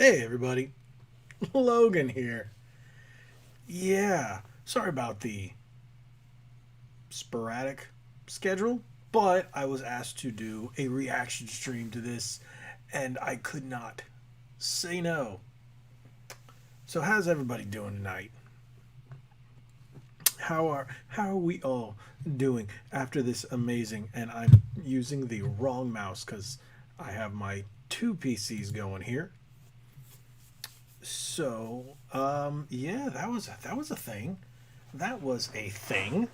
Hey everybody, Logan here. Yeah, sorry about the sporadic schedule, but I was asked to do a reaction stream to this and I could not say no. So how's everybody doing tonight? How are we all doing after this amazing, and I'm using the wrong mouse cuz I have my two PCs going here. Yeah, that was a thing. That was a thing.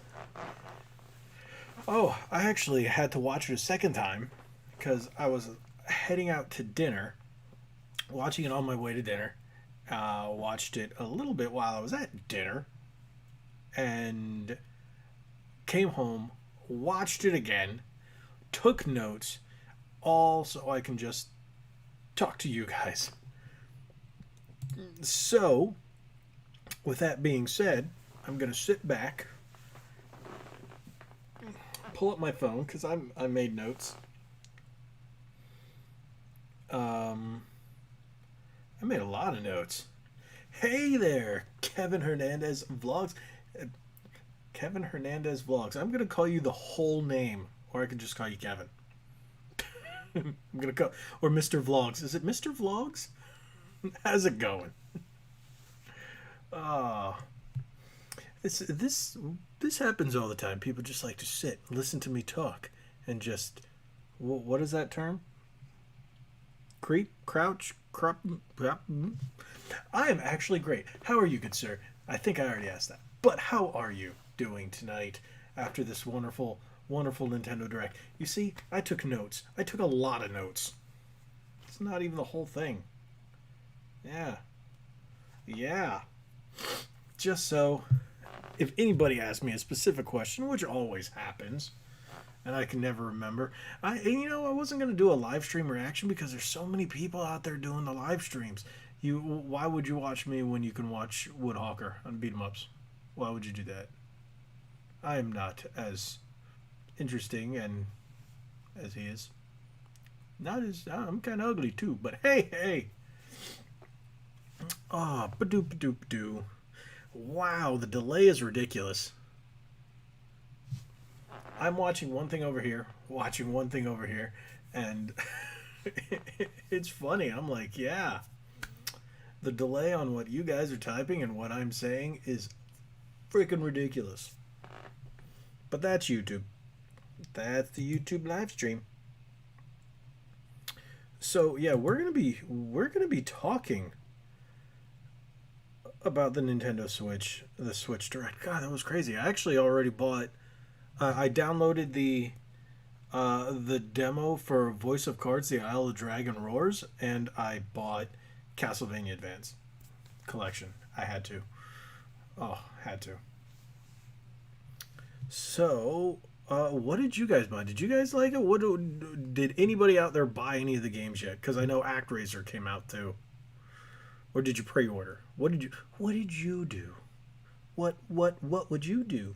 Oh, I actually had to watch it a second time because I was heading out to dinner, watching it on my way to dinner. Watched it a little bit while I was at dinner, and came home, watched it again, took notes, all so I can just talk to you guys. So, with that being said, I'm gonna sit back, pull up my phone because I made notes. Um, I made a lot of notes. Hey there, Kevin Hernandez vlogs. Uh, Kevin Hernandez vlogs. I'm gonna call you the whole name, or I can just call you Kevin. I'm gonna call or Mr. Vlogs. Is it Mr. Vlogs? How's it going? Ah, this happens all the time. People just like to sit, listen to me talk, and just what is that term? Creep, crouch, crop. I am actually great. How are you, good sir? I think I already asked that. But how are you doing tonight after this wonderful, wonderful Nintendo Direct? You see, I took notes. I took a lot of notes. It's not even the whole thing. Yeah. Yeah. Just so if anybody asks me a specific question, which always happens, and I can never remember, I wasn't gonna do a live stream reaction because there's so many people out there doing the live streams. Why would you watch me when you can watch Woodhawker on beat 'em ups? Why would you do that? I am not as interesting and as he is. Not as I'm kind of ugly too, but hey. Ah, oh, badoo badoo badoo. Wow, the delay is ridiculous. I'm watching one thing over here, watching one thing over here, and it's funny. I'm like, yeah, the delay on what you guys are typing and what I'm saying is freaking ridiculous. But that's YouTube. That's the YouTube live stream. So yeah, we're gonna be talking about the Nintendo Switch, the Switch Direct. God, that was crazy. I actually already bought. I downloaded the demo for Voice of Cards: The Isle of Dragon Roars, and I bought Castlevania Advance Collection. I had to. Oh, had to. So, what did you guys buy? Did you guys like it? Did anybody out there buy any of the games yet? Because I know ActRaiser came out too. Or did you pre-order? What did you do? What would you do?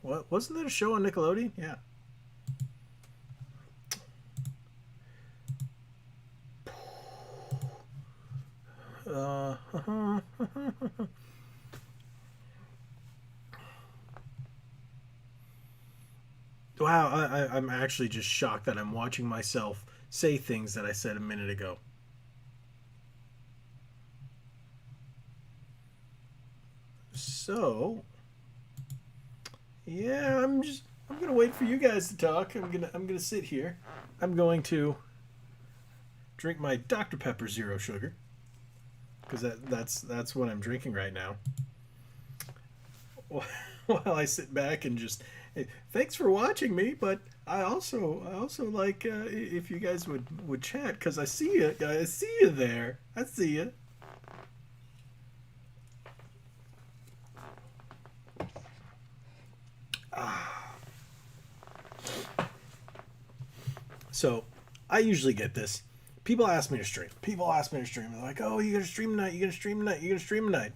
What wasn't that a show on Nickelodeon? Yeah. Uh, wow, I'm actually just shocked that I'm watching myself say things that I said a minute ago. So, yeah, I'm gonna wait for you guys to talk. I'm gonna sit here. I'm going to drink my Dr Pepper Zero Sugar because that's what I'm drinking right now. While I sit back and just thanks for watching me, but I also like if you guys would chat because I see you there, I see you. So I usually get this. People ask me to stream. People ask me to stream. They're like, "Oh, you gonna stream tonight? You gonna stream tonight? You gonna stream tonight?"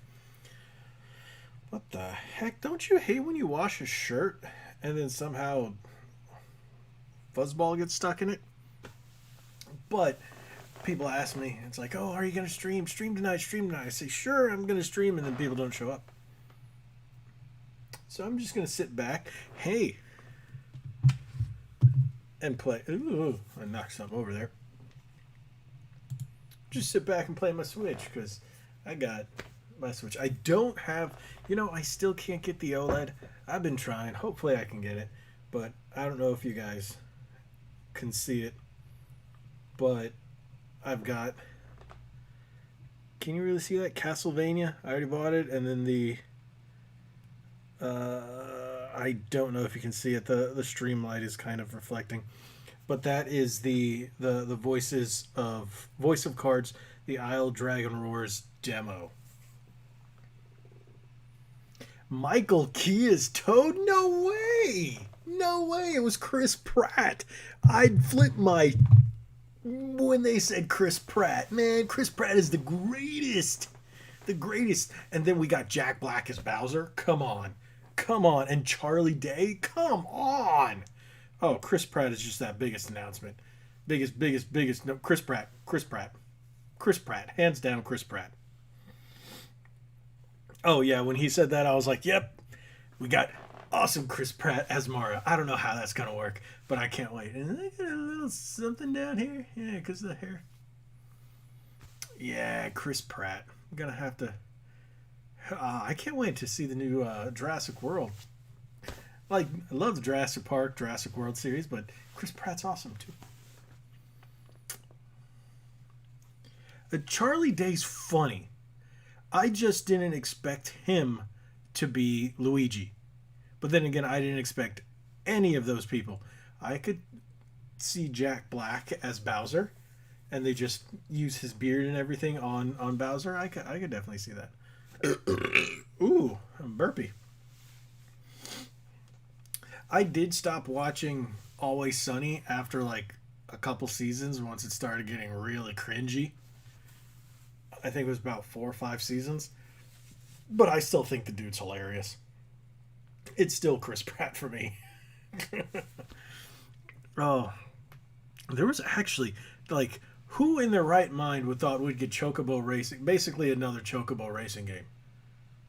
What the heck? Don't you hate when you wash a shirt and then somehow fuzzball gets stuck in it? But people ask me, it's like, oh, are you gonna stream? Stream tonight, stream tonight. I say, sure, I'm gonna stream, and then people don't show up. So I'm just gonna sit back, hey, and play. Ooh, I knocked something over there. Just sit back and play my Switch because I got my Switch. I don't have, I still can't get the OLED. I've been trying. Hopefully I can get it, but I don't know if you guys can see it. But I've got. Can you really see that? Castlevania. I already bought it, and then the. I don't know if you can see it. The stream light is kind of reflecting, but that is the voice of cards. The Isle Dragon Roars demo. Michael Kia's Toad? No way! No way! It was Chris Pratt. I'd flip my when they said Chris Pratt. Man, Chris Pratt is the greatest. The greatest. And then we got Jack Black as Bowser. Come on. Come on. And Charlie Day. Come on. Oh, Chris Pratt is just that biggest announcement. Biggest. No, Chris Pratt. Chris Pratt. Hands down, Chris Pratt. Oh, yeah. When he said that, I was like, yep. We got awesome Chris Pratt as Mario. I don't know how that's going to work, but I can't wait. And I got a little something down here. Yeah, because of the hair. Yeah, Chris Pratt. I'm going to have to... I can't wait to see the new Jurassic World. Like, I love the Jurassic Park, Jurassic World series, but Chris Pratt's awesome, too. Charlie Day's funny. I just didn't expect him to be Luigi. But then again, I didn't expect any of those people. I could see Jack Black as Bowser, and they just use his beard and everything on Bowser. I could definitely see that. Ooh, I'm burpy. I did stop watching Always Sunny after like a couple seasons once it started getting really cringy. I think it was about 4 or 5 seasons. But I still think the dude's hilarious. It's still Chris Pratt for me. Oh, there was actually, like, who in their right mind would thought we'd get Chocobo Racing, basically another Chocobo Racing game.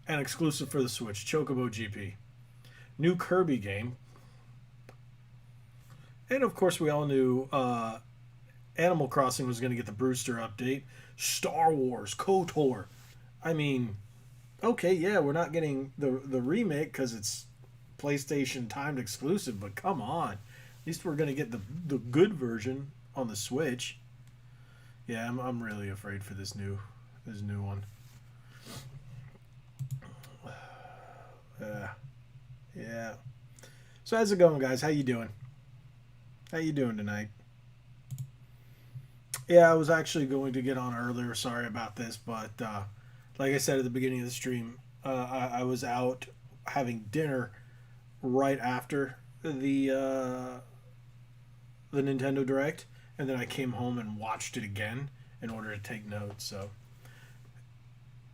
And exclusive for the Switch, Chocobo GP. New Kirby game. And of course we all knew Animal Crossing was going to get the Brewster update. Star Wars, KOTOR. I mean, okay, yeah, we're not getting the remake because it's PlayStation timed exclusive, but come on. At least we're going to get the good version on the Switch. Yeah, I'm really afraid for this new one. Yeah. So how's it going, guys? How you doing? How you doing tonight? Yeah, I was actually going to get on earlier. Sorry about this, but like I said at the beginning of the stream, I was out having dinner right after the Nintendo Direct, and then I came home and watched it again in order to take notes. So,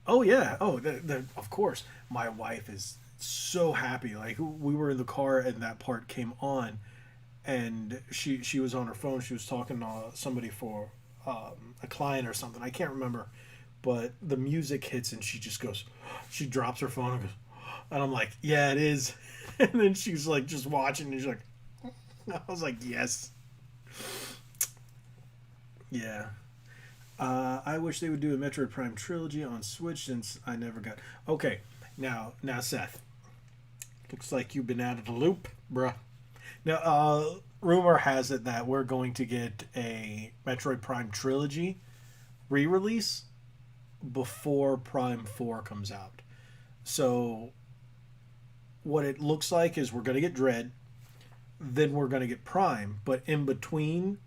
oh yeah, of course, my wife is so happy. Like, we were in the car and that part came on, and she was on her phone. She was talking to somebody for a client or something. I can't remember, but the music hits and she just goes. She drops her phone and goes, and I'm like, yeah, it is. And then she's like just watching and she's like, I was like, yes. Yeah. I wish they would do a Metroid Prime Trilogy on Switch since I never got... Okay, now Seth. Looks like you've been out of the loop, bruh. Now, rumor has it that we're going to get a Metroid Prime Trilogy re-release before Prime 4 comes out. So, what it looks like is we're going to get Dread, then we're going to get Prime, but in between,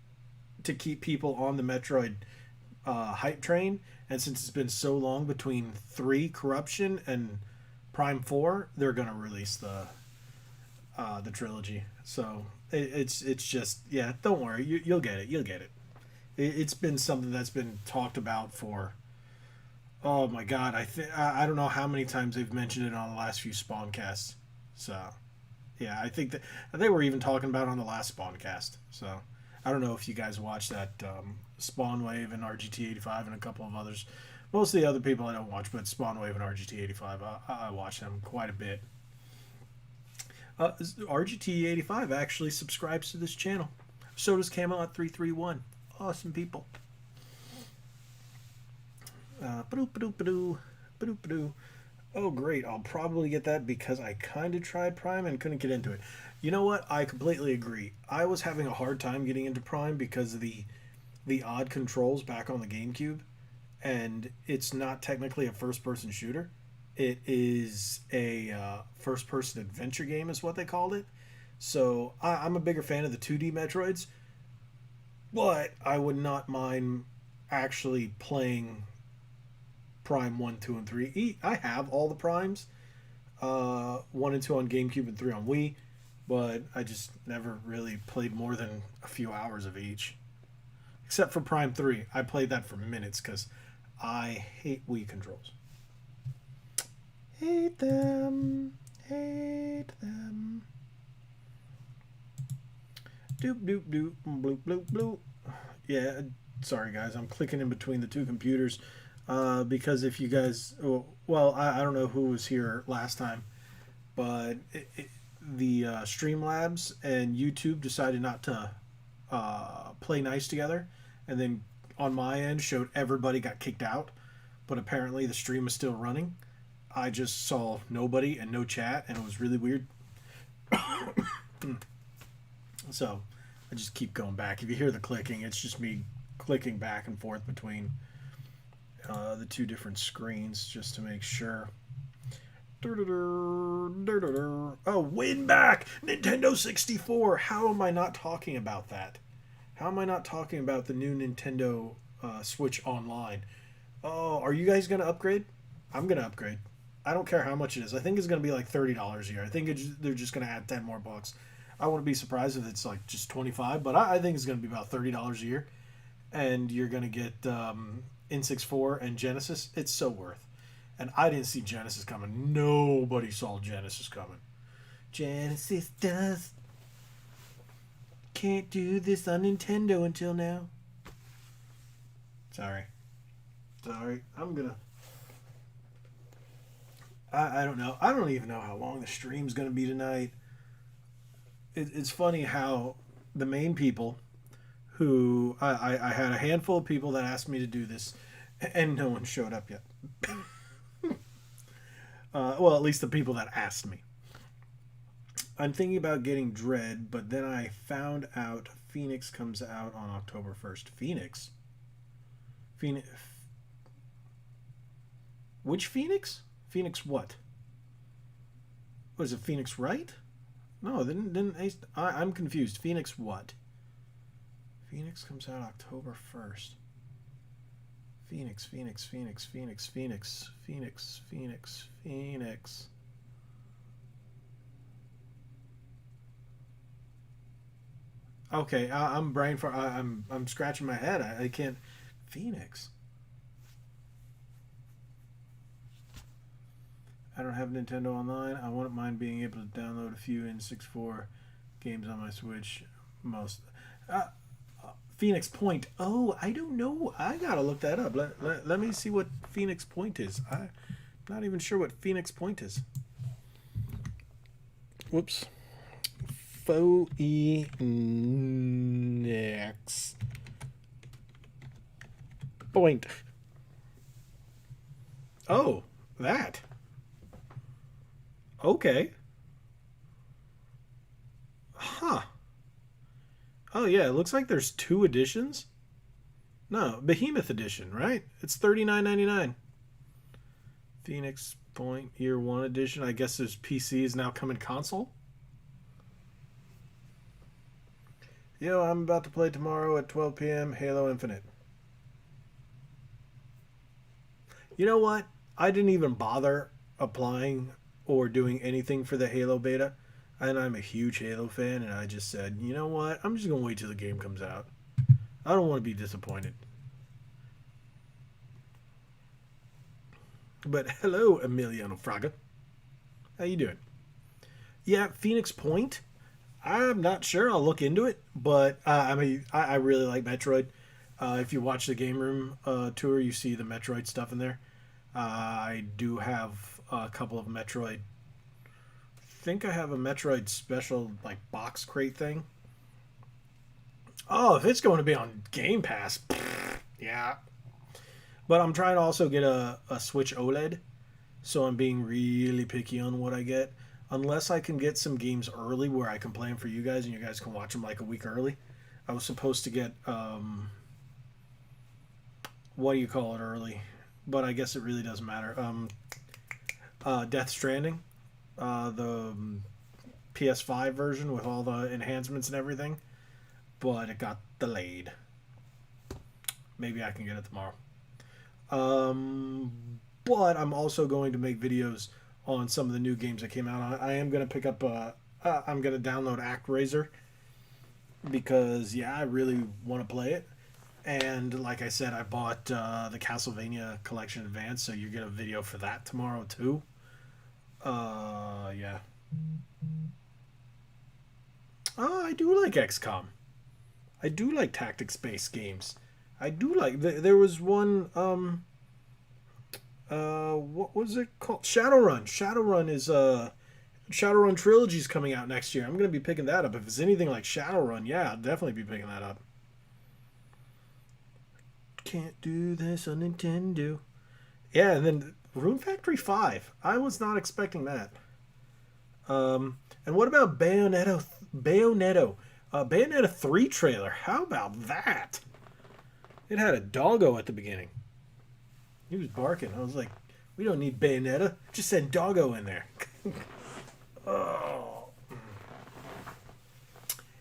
to keep people on the Metroid hype train, and since it's been so long between 3 Corruption and Prime 4, they're going to release the trilogy. So it's just, yeah, don't worry, you'll get it. It's been something that's been talked about for, oh my god, I don't know how many times they've mentioned it on the last few Spawncasts. So yeah, I think that they were even talking about it on the last Spawncast. So I don't know if you guys watch that Spawn Wave and RGT85 and a couple of others. Most of the other people I don't watch, but Spawn Wave and RGT85, I watch them quite a bit. RGT85 actually subscribes to this channel. So does Camelot331. Awesome people. Oh, great. I'll probably get that because I kind of tried Prime and couldn't get into it. You know what? I completely agree. I was having a hard time getting into Prime because of the odd controls back on the GameCube. And it's not technically a first-person shooter. It is a first-person adventure game is what they called it. So I'm a bigger fan of the 2D Metroids. But I would not mind actually playing Prime 1, 2, and 3. I have all the Primes. 1 and 2 on GameCube and 3 on Wii. But I just never really played more than a few hours of each. Except for Prime 3. I played that for minutes because I hate Wii controls. Hate them. Hate them. Doop, doop, doop. Bloop, bloop, bloop. Yeah, sorry guys. I'm clicking in between the two computers. Because if you guys... Well, I don't know who was here last time. But the Streamlabs and YouTube decided not to play nice together. And then on my end showed everybody got kicked out. But apparently the stream is still running. I just saw nobody and no chat. And it was really weird. So I just keep going back. If you hear the clicking, it's just me clicking back and forth between the two different screens just to make sure. Oh, win back! Nintendo 64! How am I not talking about that? How am I not talking about the new Nintendo Switch Online? Oh, are you guys going to upgrade? I'm going to upgrade. I don't care how much it is. I think it's going to be like $30 a year. I think they're just going to add 10 more bucks. I wouldn't be surprised if it's like just 25, but I think it's going to be about $30 a year. And you're going to get N64 and Genesis. It's so worth. And I didn't see Genesis coming. Nobody saw Genesis coming. Genesis does. Can't do this on Nintendo until now. Sorry. I'm going to... I don't know. I don't even know how long the stream's going to be tonight. It's funny how the main people who... I had a handful of people that asked me to do this, and no one showed up yet. Well, at least the people that asked me. I'm thinking about getting Dread, but then I found out Phoenix comes out on October 1st. Phoenix? Which Phoenix? Phoenix what? What is it, Phoenix Wright? No, I'm confused. Phoenix what? Phoenix comes out October 1st. Phoenix. Okay, I'm brain for I'm scratching my head. I can't. Phoenix. I don't have Nintendo Online. I wouldn't mind being able to download a few N64 games on my Switch. Most. Phoenix Point. Oh, I don't know. I gotta look that up. Let me see what Phoenix Point is. I'm not even sure what Phoenix Point is. Whoops. Phoenix Point. Oh, that. Okay. Huh. Oh yeah, it looks like there's 2 editions. No, Behemoth edition, right? It's $39.99. Phoenix Point Year 1 edition. I guess there's PC is now coming console. Yo, I'm about to play tomorrow at 12 p.m. Halo Infinite. You know what? I didn't even bother applying or doing anything for the Halo beta. And I'm a huge Halo fan, and I just said, you know what? I'm just going to wait till the game comes out. I don't want to be disappointed. But hello, Emiliano Fraga. How you doing? Yeah, Phoenix Point. I'm not sure. I'll look into it, but I mean, I really like Metroid. If you watch the game room tour, you see the Metroid stuff in there. I do have a couple of Metroid. I think I have a Metroid special like box crate thing. Oh, if it's going to be on Game Pass, yeah. But I'm trying to also get a Switch OLED, so I'm being really picky on what I get. Unless I can get some games early where I can play them for you guys and you guys can watch them like a week early. I was supposed to get what do you call it early, but I guess it really doesn't matter. Death Stranding, the PS5 version with all the enhancements and everything, but it got delayed. Maybe I can get it tomorrow. Um, but I'm also going to make videos on some of the new games that came out. I am going to pick up. I'm going to download ActRaiser because yeah, I really want to play it. And like I said, I bought the Castlevania Collection Advance, so you get a video for that tomorrow too. Yeah. Oh, I do like XCOM. I do like tactics-based games. I do like. There was one. What was it called? Shadowrun. Shadowrun Trilogy is coming out next year. I'm gonna be picking that up. If it's anything like Shadowrun, yeah, I'll definitely be picking that up. Can't do this on Nintendo. Yeah, and then Rune Factory 5. I was not expecting that. And what about Bayonetta 3 trailer. How about that? It had a doggo at the beginning. He was barking. I was like, we don't need Bayonetta. Just send doggo in there. Oh.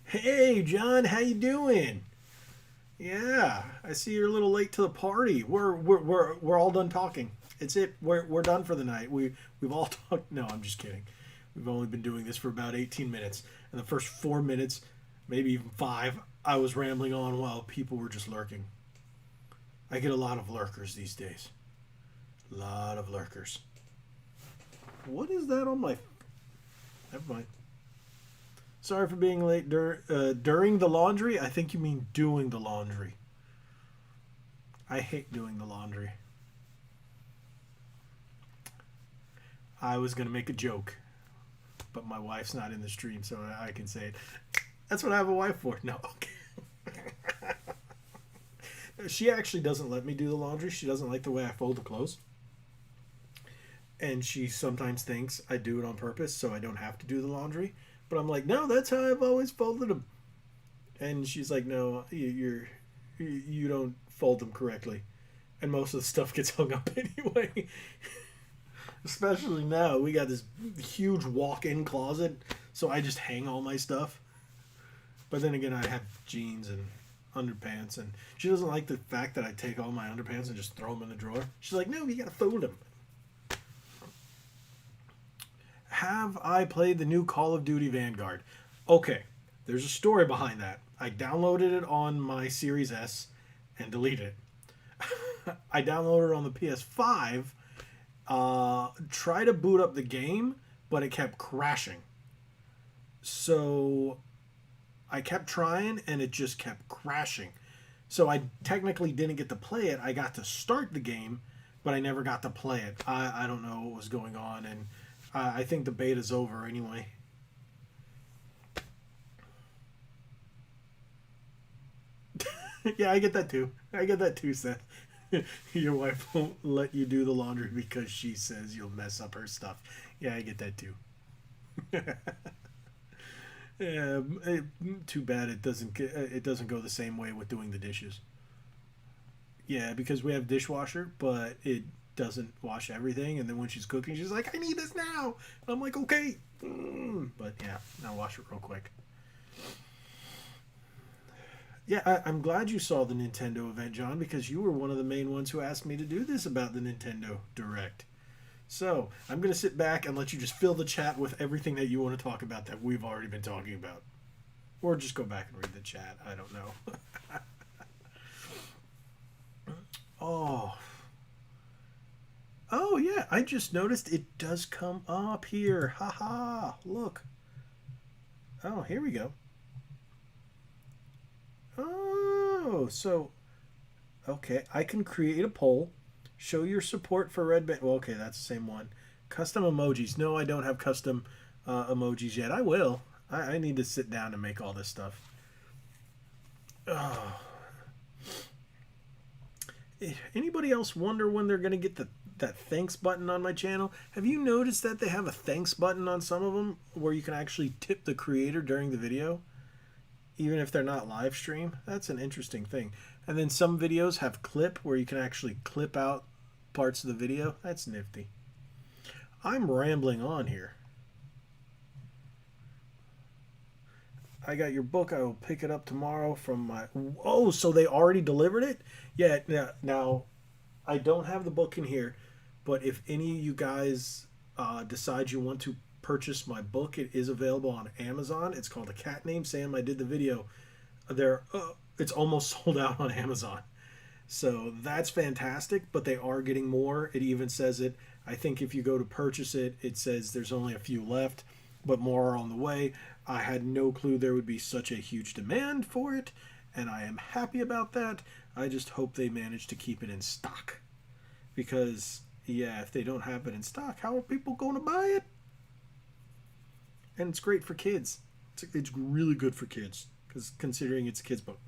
Hey, John, how you doing? Yeah, I see you're a little late to the party. We're all done talking. It's it. We're done for the night. We've all talked. No, I'm just kidding. We've only been doing this for about 18 minutes. And the first 4 minutes, maybe even 5, I was rambling on while people were just lurking. I get a lot of lurkers these days. A lot of lurkers. What is that on my... Never mind. Sorry for being late during the laundry. I think you mean doing the laundry. I hate doing the laundry. I was going to make a joke, but my wife's not in the stream, so I can say it. That's what I have a wife for. No, okay. She actually doesn't let me do the laundry. She doesn't like the way I fold the clothes. And she sometimes thinks I do it on purpose so I don't have to do the laundry. But I'm like, no, that's how I've always folded them. And she's like, no, you don't fold them correctly. And most of the stuff gets hung up anyway. Especially now, we got this huge walk-in closet, so I just hang all my stuff. But then again, I have jeans and underpants, and she doesn't like the fact that I take all my underpants and just throw them in the drawer. She's like, no, you gotta fold them. Have I played the new Call of Duty Vanguard? Okay, there's a story behind that. I downloaded it on my Series S and deleted it. I downloaded it on the PS5, try to boot up the game, but it kept crashing. So I kept trying and it just kept crashing. So I technically didn't get to play it. I got to start the game, but I never got to play it. I don't know what was going on, and I think the beta's over anyway. Yeah, I get that too. I get that too, Seth. Your wife won't let you do the laundry because she says you'll mess up her stuff. Yeah, I get that too. Yeah, too bad it doesn't go the same way with doing the dishes. Yeah, because we have dishwasher, but it doesn't wash everything. And then when she's cooking, she's like, "I need this now." And I'm like, "Okay," but yeah, I'll wash it real quick. Yeah, I'm glad you saw the Nintendo event, John, because you were one of the main ones who asked me to do this about the Nintendo Direct. So I'm going to sit back and let you just fill the chat with everything that you want to talk about that we've already been talking about. Or just go back and read the chat. I don't know. Oh. Oh, yeah. I just noticed it does come up here. Haha. Look. Oh, here we go. Oh, so okay, I can create a poll. Show your support for Red Band. Well, okay, that's the same one. Custom emojis. No, I don't have custom emojis yet. I will. I need to sit down and make all this stuff. Oh. Anybody else wonder when they're going to get that thanks button on my channel? Have you noticed that they have a thanks button on some of them where you can actually tip the creator during the video, even if they're not live stream? That's an interesting thing. And then some videos have clip where you can actually clip out parts of the video. That's nifty. I'm rambling on here. I got your book. I will pick it up tomorrow from my... Oh, so they already delivered it? Yeah, now I don't have the book in here, but if any of you guys decide you want to purchase my book, it is available on Amazon. It's called A Cat Named Sam. I did the video there. It's almost sold out on Amazon. So that's fantastic, but they are getting more. It even says it. I think if you go to purchase it, it says there's only a few left, but more are on the way. I had no clue there would be such a huge demand for it, and I am happy about that. I just hope they manage to keep it in stock. Because, yeah, if they don't have it in stock, how are people going to buy it? And it's great for kids. It's really good for kids, because considering it's a kid's book.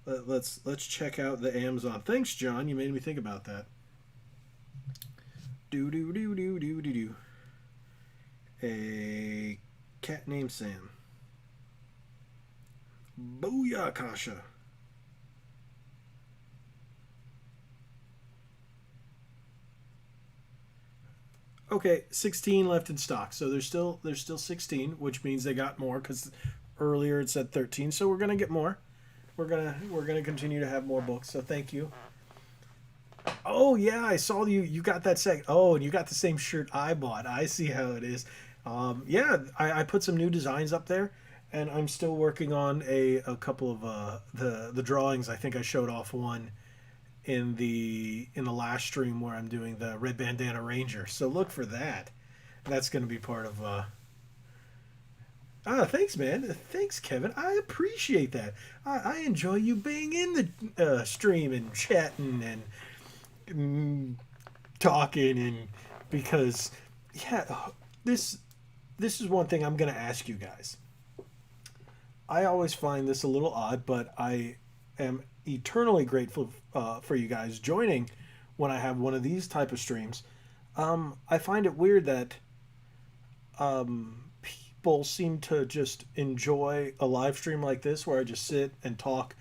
Let's check out the Amazon. Thanks, John. You made me think about that. Do. A Cat Named Sam. Booyah, Kasha. Okay, 16 left in stock. So there's still 16, which means they got more because earlier it said 13. So we're gonna get more. We're gonna continue to have more books. So thank you. Oh yeah, I saw you got that set. Oh, and you got the same shirt I bought. I see how it is. Yeah, I put some new designs up there, and I'm still working on a couple of the drawings. I think I showed off one in the last stream where I'm doing the Red Bandana Ranger. So look for that. That's going to be part of. Thanks, man. Thanks, Kevin. I appreciate that. I enjoy you being in the stream and chatting and talking and because yeah, this is one thing I'm going to ask you guys. I always find this a little odd, but I am eternally grateful for you guys joining when I have one of these type of streams. I find it weird that people seem to just enjoy a live stream like this where I just sit and talk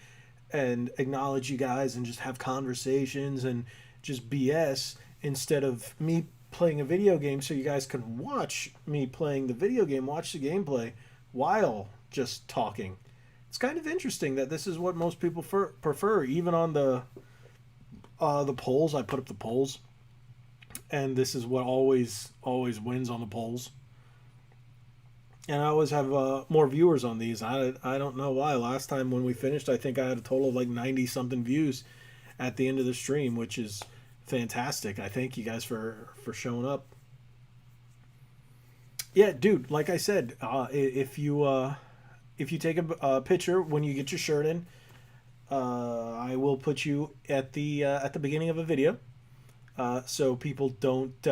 and acknowledge you guys and just have conversations and just BS instead of me playing a video game so you guys can watch me playing the video game, watch the gameplay while just talking. It's kind of interesting that this is what most people prefer. Even on the polls, I put up the polls, and this is what always wins on the polls. And I always have more viewers on these. I don't know why. Last time when we finished, I think I had a total of like 90 something views at the end of the stream, which is fantastic. I thank you guys for showing up. Yeah, dude. Like I said, if you take a picture when you get your shirt in, I will put you at the beginning of a video, so people don't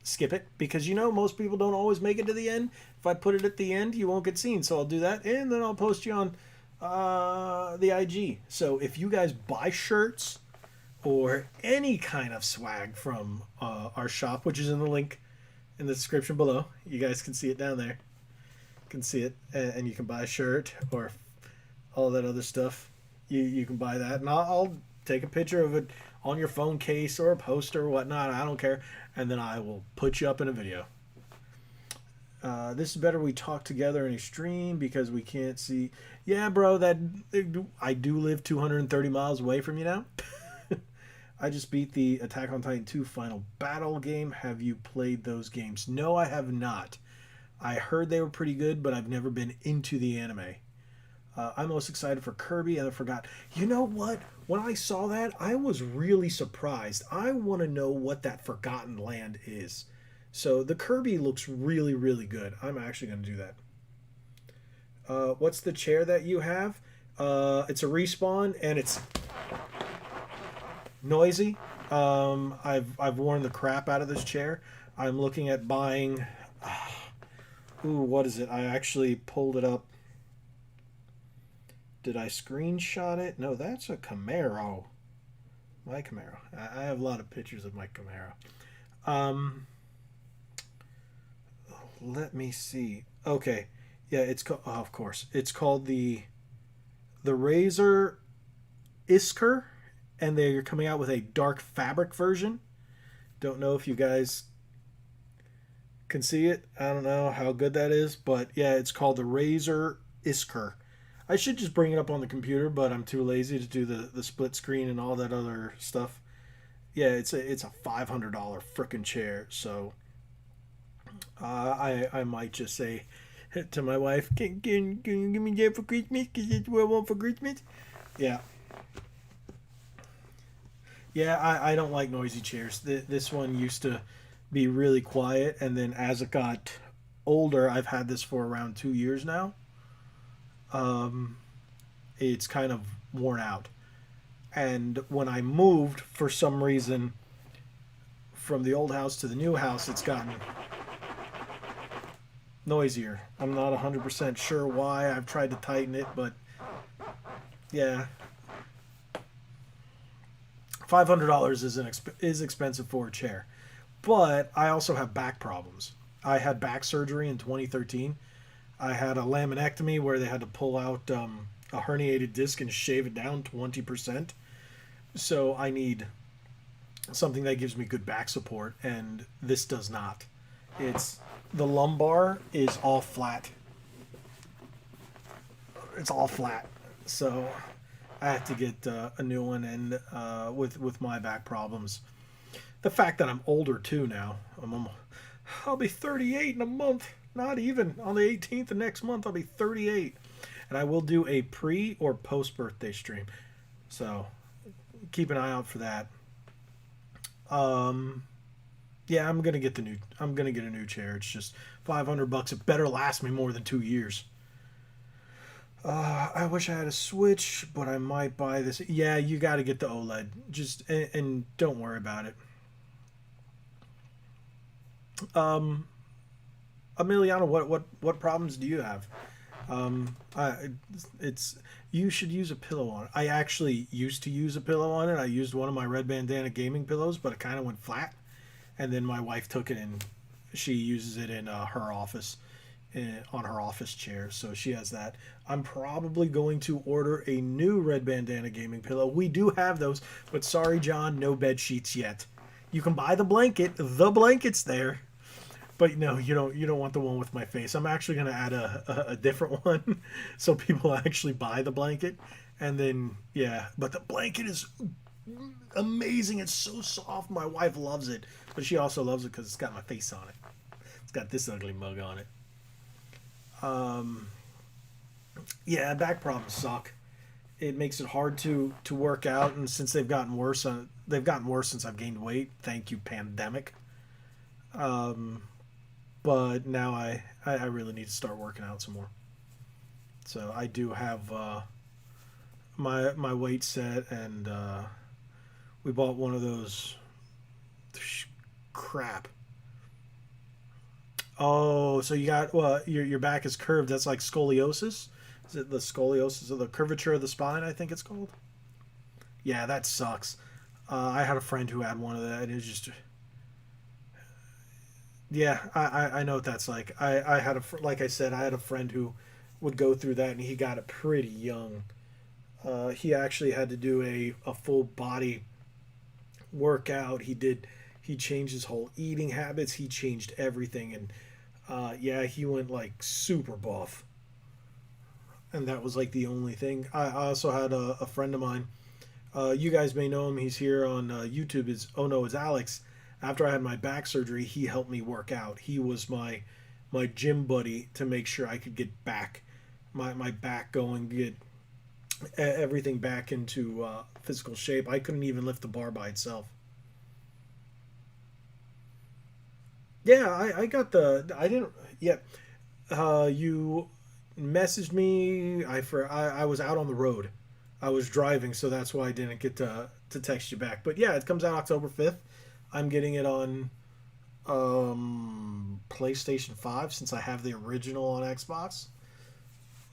skip it, because you know most people don't always make it to the end. If I put it at the end, you won't get seen. So I'll do that, and then I'll post you on the IG. So if you guys buy shirts or any kind of swag from our shop, which is in the link in the description below, you guys can see it down there. You can see it, and you can buy a shirt or all that other stuff. You can buy that, and I'll take a picture of it on your phone case or a poster or whatnot. I don't care, and then I will put you up in a video. This is better we talk together in a stream because we can't see. Yeah, bro, I do live 230 miles away from you now. I just beat the Attack on Titan 2 Final Battle game. Have you played those games? No, I have not. I heard they were pretty good, but I've never been into the anime. I'm most excited for Kirby, and I forgot. You know what? When I saw that, I was really surprised. I want to know what that Forgotten Land is. So the Kirby looks really, really good. I'm actually going to do that. What's the chair that you have? It's a Respawn, and it's noisy. I've worn the crap out of this chair. I'm looking at buying. Ooh, what is it? I actually pulled it up. Did I screenshot it? No, that's a Camaro. My Camaro. I have a lot of pictures of my Camaro. Let me see. Okay, yeah, it's called. Oh, of course, it's called the Razor Isker, and they're coming out with a dark fabric version. Don't know if you guys can see it. I don't know how good that is, but yeah, it's called the Razor Isker. I should just bring it up on the computer, but I'm too lazy to do the split screen and all that other stuff. Yeah, it's a $500 frickin' chair. So I might just say to my wife, can you give me that for Christmas? Because it's what I want for Christmas. Yeah. Yeah, I don't like noisy chairs. This one used to be really quiet, and then as it got older, I've had this for around 2 years now. Um, it's kind of worn out. And when I moved, for some reason, from the old house to the new house, it's gotten noisier. I'm not 100% sure why. I've tried to tighten it, but yeah, $500 is expensive for a chair. But I also have back problems. I had back surgery in 2013. I had a laminectomy where they had to pull out a herniated disc and shave it down 20%. So I need something that gives me good back support, and this does not. It's the lumbar is all flat. It's all flat. So I have to get a new one, and with my back problems, the fact that I'm older too now. I'll be 38 in a month. Not even on the 18th of next month. I'll be 38, and I will do a pre or post birthday stream. So keep an eye out for that. Um, yeah, I'm gonna get the new. I'm gonna get a new chair. It's just $500. It better last me more than 2 years. I wish I had a Switch, but I might buy this. Yeah, you got to get the OLED. Just and don't worry about it. Um, Emiliano, what problems do you have? It's you should use a pillow on it. I actually used to use a pillow on it. I used one of my red bandana gaming pillows, but it kind of went flat. And then my wife took it and she uses it in her office, on her office chair. So she has that. I'm probably going to order a new red bandana gaming pillow. We do have those, but sorry, John, no bed sheets yet. You can buy the blanket. The blanket's there. But no, you don't want the one with my face. I'm actually gonna add a different one, so people actually buy the blanket, and then yeah. But the blanket is amazing. It's so soft. My wife loves it, but she also loves it because it's got my face on it. It's got this ugly mug on it. Um, yeah, back problems suck. It makes it hard to work out, and since they've gotten worse since I've gained weight. Thank you, pandemic. Um, but now I really need to start working out some more. So I do have my weight set, and we bought one of those. Crap. Oh, so you got well, your back is curved. That's like scoliosis. Is it the scoliosis or the curvature of the spine? I think it's called. Yeah, that sucks. I had a friend who had one of that. And it's just yeah, I know what that's like. I had like I said, I had a friend who would go through that, and he got it pretty young. He actually had to do a full body workout. He changed his whole eating habits. He changed everything, and yeah, he went like super buff. And that was like the only thing. I also had a friend of mine. You guys may know him. He's here on YouTube. Is oh no, it's Alex. After I had my back surgery, he helped me work out. He was my gym buddy to make sure I could get back my back going, get everything back into physical shape. I couldn't even lift the bar by itself. Yeah, I got the I didn't yeah. You messaged me. I was out on the road. I was driving, so that's why I didn't get to text you back. But yeah, it comes out October 5th. I'm getting it on PlayStation 5 since I have the original on Xbox.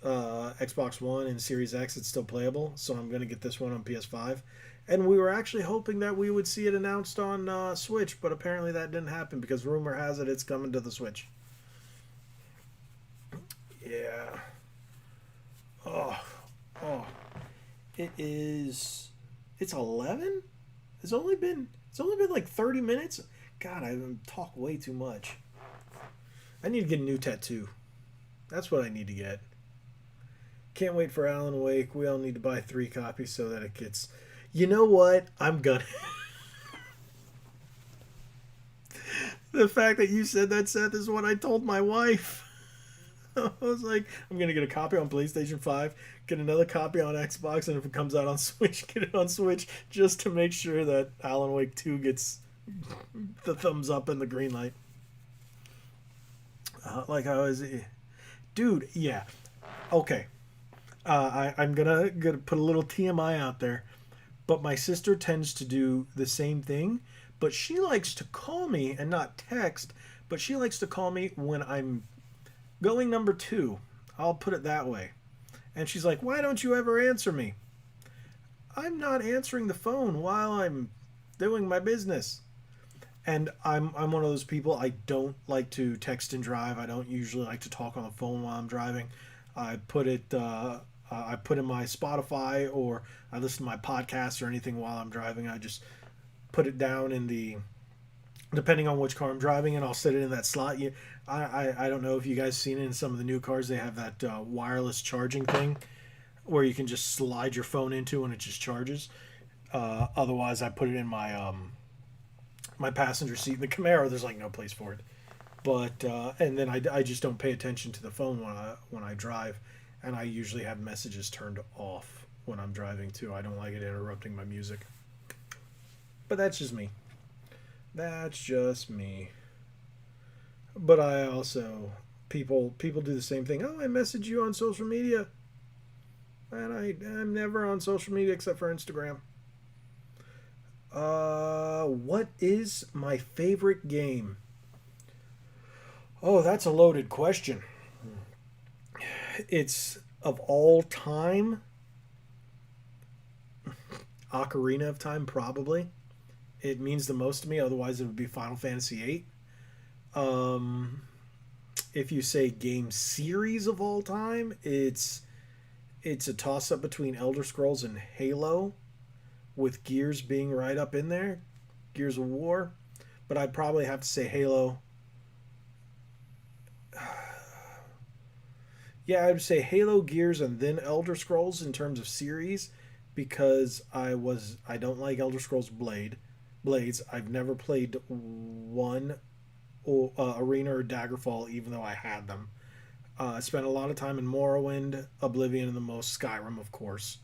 Xbox One and Series X, it's still playable, so I'm going to get this one on PS5. And we were actually hoping that we would see it announced on Switch, but apparently that didn't happen because rumor has it it's coming to the Switch. Yeah. Oh, oh. It is. It's 11. It's only been like 30 minutes. God, I talk way too much. I need to get a new tattoo. That's what I need to get. Can't wait for Alan Wake. We all need to buy 3 copies so that it gets. You know what? I'm gonna. The fact that you said that, Seth, is what I told my wife. I was like, I'm gonna get a copy on PlayStation 5, get another copy on Xbox, and if it comes out on Switch, get it on Switch just to make sure that Alan Wake 2 gets the thumbs up and the green light. Like I was, dude. Yeah, okay. I'm gonna put a little TMI out there, but my sister tends to do the same thing, but she likes to call me and not text. But she likes to call me when I'm going number 2. I'll put it that way. And she's like, "Why don't you ever answer me?" I'm not answering the phone while I'm doing my business. And I'm one of those people. I don't like to text and drive. I don't usually like to talk on the phone while I'm driving. I put in my Spotify, or I listen to my podcast or anything while I'm driving. I just put it down in the, depending on which car I'm driving, and I'll set it in that slot. I don't know if you guys seen it in some of the new cars. They have that wireless charging thing where you can just slide your phone into and it just charges. Otherwise, I put it in my passenger seat in the Camaro. There's like no place for it. But and then I just don't pay attention to the phone when I drive, and I usually have messages turned off when I'm driving too. I don't like it interrupting my music. But that's just me. That's just me. But I also people do the same thing. Oh, I message you on social media, and I'm never on social media except for Instagram. What is my favorite game? Oh, that's a loaded question. It's of all time. Ocarina of Time, probably. It means the most to me. Otherwise, it would be Final Fantasy VIII. Um, if you say game series of all time, it's a toss up between Elder Scrolls and Halo, with Gears being right up in there, Gears of War. But I'd probably have to say Halo. Yeah, I'd say Halo, Gears, and then Elder Scrolls in terms of series, because I don't like Elder Scrolls Blades. I've never played one Arena or Daggerfall, even though I had them. I spent a lot of time in Morrowind, Oblivion, and the most Skyrim, of course.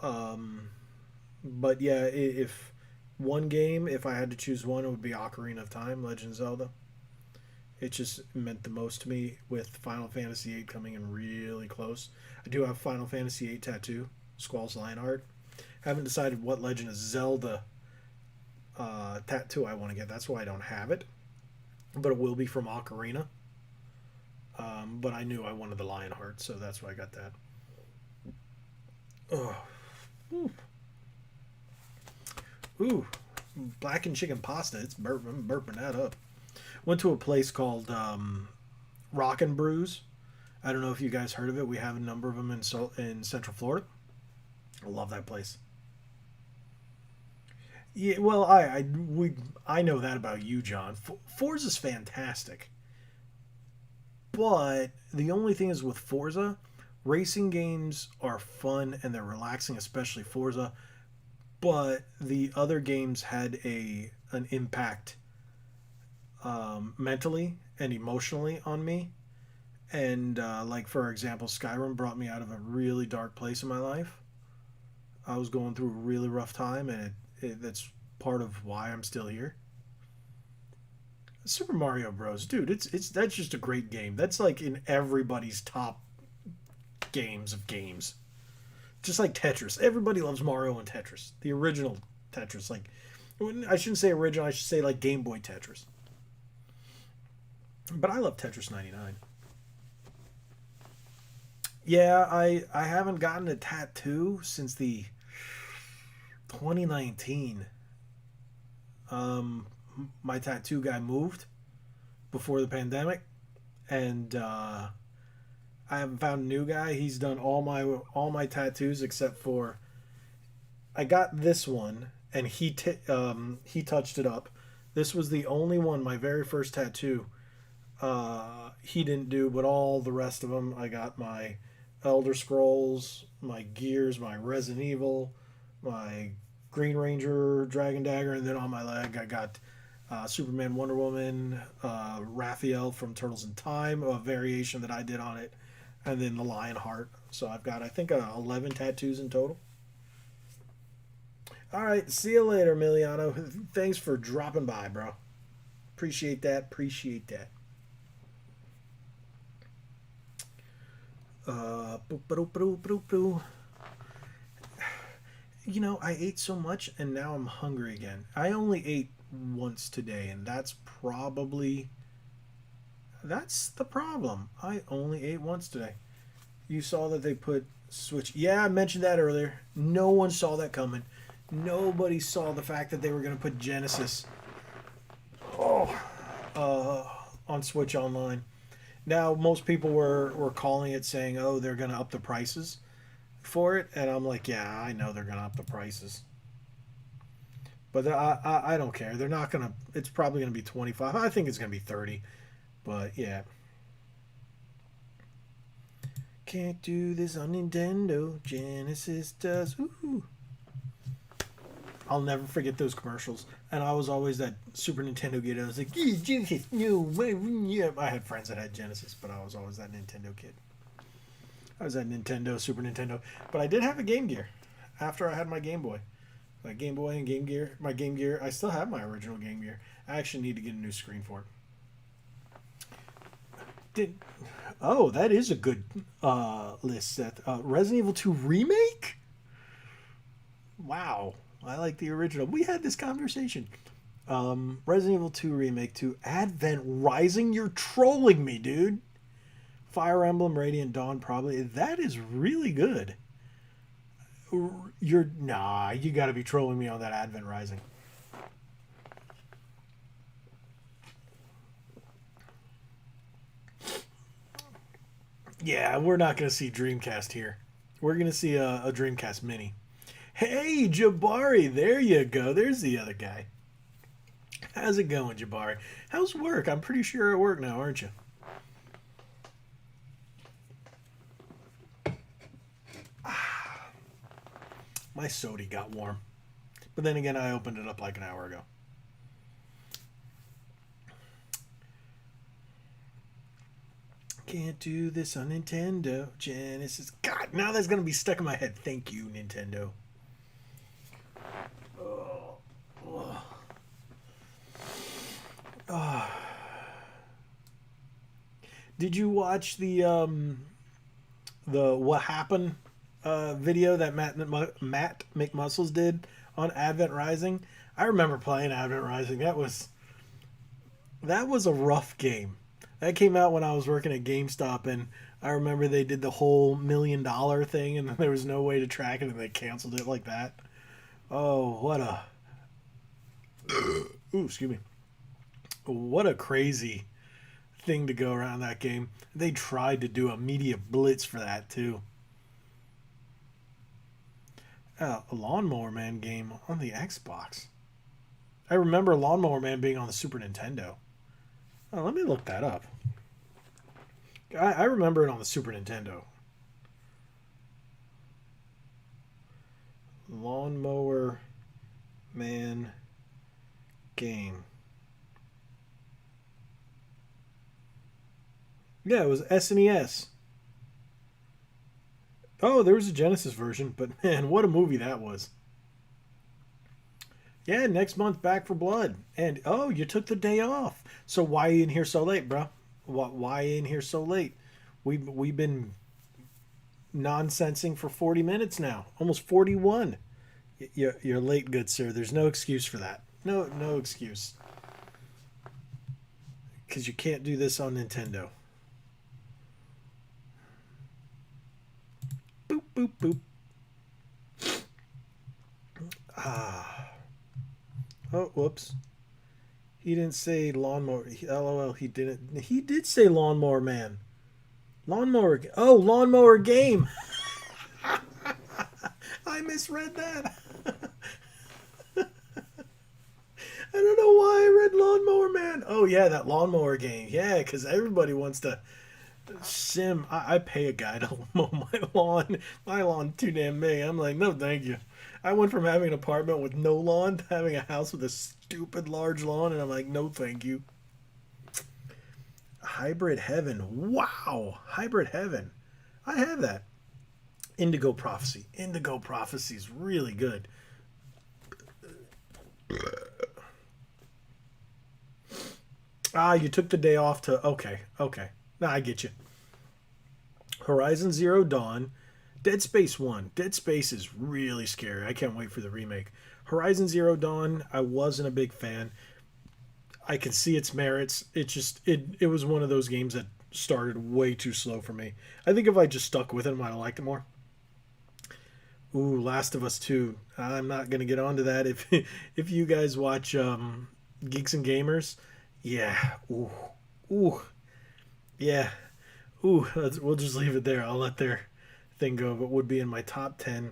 Um, but yeah, if I had to choose one, it would be Ocarina of Time, Legend of Zelda. It just meant the most to me, with Final Fantasy VIII coming in really close. I do have Final Fantasy VIII tattoo, Squall's Lionheart. Haven't decided what Legend of Zelda tattoo I want to get. That's why I don't have it. But it will be from Ocarina. But I knew I wanted the Lionheart, so that's why I got that. Oh. Ooh. Ooh. Blackened chicken pasta. I'm burping that up. Went to a place called Rock and Brews. I don't know if you guys heard of it. We have a number of them in Central Florida. I love that place. Yeah, well, I know that about you, John. Forza's fantastic, but the only thing is with Forza, racing games are fun and they're relaxing, especially Forza. But the other games had an impact mentally and emotionally on me. And like for example, Skyrim brought me out of a really dark place in my life. I was going through a really rough time, and that's part of why I'm still here. Super Mario Bros. Dude, it's that's just a great game. That's like in everybody's top. games of games. Just like Tetris. Everybody loves Mario and Tetris. The original Tetris. Like, I shouldn't say original, I should say like Game Boy Tetris. But I love Tetris 99. Yeah, I haven't gotten a tattoo since the 2019. My tattoo guy moved before the pandemic, and I haven't found a new guy. He's done all my tattoos except for I got this one, and he touched it up. This was the only one, my very first tattoo. He didn't do, but all the rest of them, I got my Elder Scrolls, my Gears, my Resident Evil, my Green Ranger, Dragon Dagger, and then on my leg I got Superman, Wonder Woman, Raphael from Turtles in Time, a variation that I did on it, and then the Lion Heart. So I've got, I think, 11 tattoos in total. All right, see you later, Emiliano. Thanks for dropping by, bro. Appreciate that. Appreciate that. You know, I ate so much and now I'm hungry again. I only ate once today, and that's the problem. I only ate once today. You saw that they put Switch. Yeah, I mentioned that earlier. No one saw that coming. Nobody saw the fact that they were going to put Genesis on Switch Online. Now, most people were calling it, saying, oh, they're going to up the prices for it. And I'm like, yeah, I know they're going to up the prices. But I don't care. They're not going to... It's probably going to be 25. I think it's going to be 30. But, yeah. Can't do this on Nintendo. Genesis does. Ooh. I'll never forget those commercials. And I was always that Super Nintendo kid. I was like, yeah, Genesis, no. Yeah. I had friends that had Genesis, but I was always that Nintendo kid. I was that Nintendo, Super Nintendo. But I did have a Game Gear after I had my Game Boy. My Game Boy and Game Gear. My Game Gear. I still have my original Game Gear. I actually need to get a new screen for it. That is a good list, Seth. Resident Evil 2 Remake? Wow. I like the original. We had this conversation. Resident Evil 2 Remake to Advent Rising. You're trolling me, dude. Fire Emblem Radiant Dawn, probably. That is really good. You gotta be trolling me on that Advent Rising. Yeah, we're not gonna see Dreamcast here. We're gonna see a Dreamcast Mini. Hey, Jabari, there you go. There's the other guy. How's it going, Jabari? How's work? I'm pretty sure you're at work now, aren't you? My soda got warm. But then again, I opened it up like an hour ago. Can't do this on Nintendo. Genesis. God, now that's going to be stuck in my head. Thank you, Nintendo. Did you watch the What Happened video that Matt McMuscles did on Advent Rising? I remember playing Advent Rising. That was a rough game. That came out when I was working at GameStop, and I remember they did the whole $1 million thing, and there was no way to track it, and they canceled it like that. Oh, what a... Ooh, excuse me. What a crazy thing to go around that game. They tried to do a media blitz for that, too. A Lawnmower Man game on the Xbox. I remember Lawnmower Man being on the Super Nintendo. Oh, let me look that up. I remember it on the Super Nintendo. Lawnmower Man game. Yeah, it was SNES. Oh, there was a Genesis version, but man, what a movie that was. Yeah, next month, Back for Blood. And, oh, you took the day off. So why are you in here so late, bro? Why in here so late? We've been nonsensing for 40 minutes now, almost 41. You're late, good sir. There's no excuse for that. No excuse. Because you can't do this on Nintendo. Boop, boop, boop. Ah. Oh, whoops. He didn't say lawnmower. LOL, he didn't. He did say lawnmower man. Lawnmower. Oh, lawnmower game. I misread that. I don't know why I read Lawnmower Man. Oh yeah, that lawnmower game. Yeah, because everybody wants to sim. I pay a guy to mow my lawn. My lawn's too damn big. I'm like, no, thank you. I went from having an apartment with no lawn to having a house with a stupid large lawn, and I'm like, no, thank you. Hybrid Heaven. Wow, Hybrid Heaven. I have that. Indigo Prophecy. Indigo Prophecy is really good. Ah, you took the day off to. Okay, okay. Now I get you. Horizon Zero Dawn. Dead Space 1. Dead Space is really scary. I can't wait for the remake. Horizon Zero Dawn, I wasn't a big fan. I can see its merits. It was one of those games that started way too slow for me. I think if I just stuck with it, I might have liked it more. Ooh, Last of Us 2. I'm not gonna get onto that. If if you guys watch Geeks and Gamers, yeah. Ooh, yeah. Ooh, we'll just leave it there. I'll let their thing go. But would be in my top 10.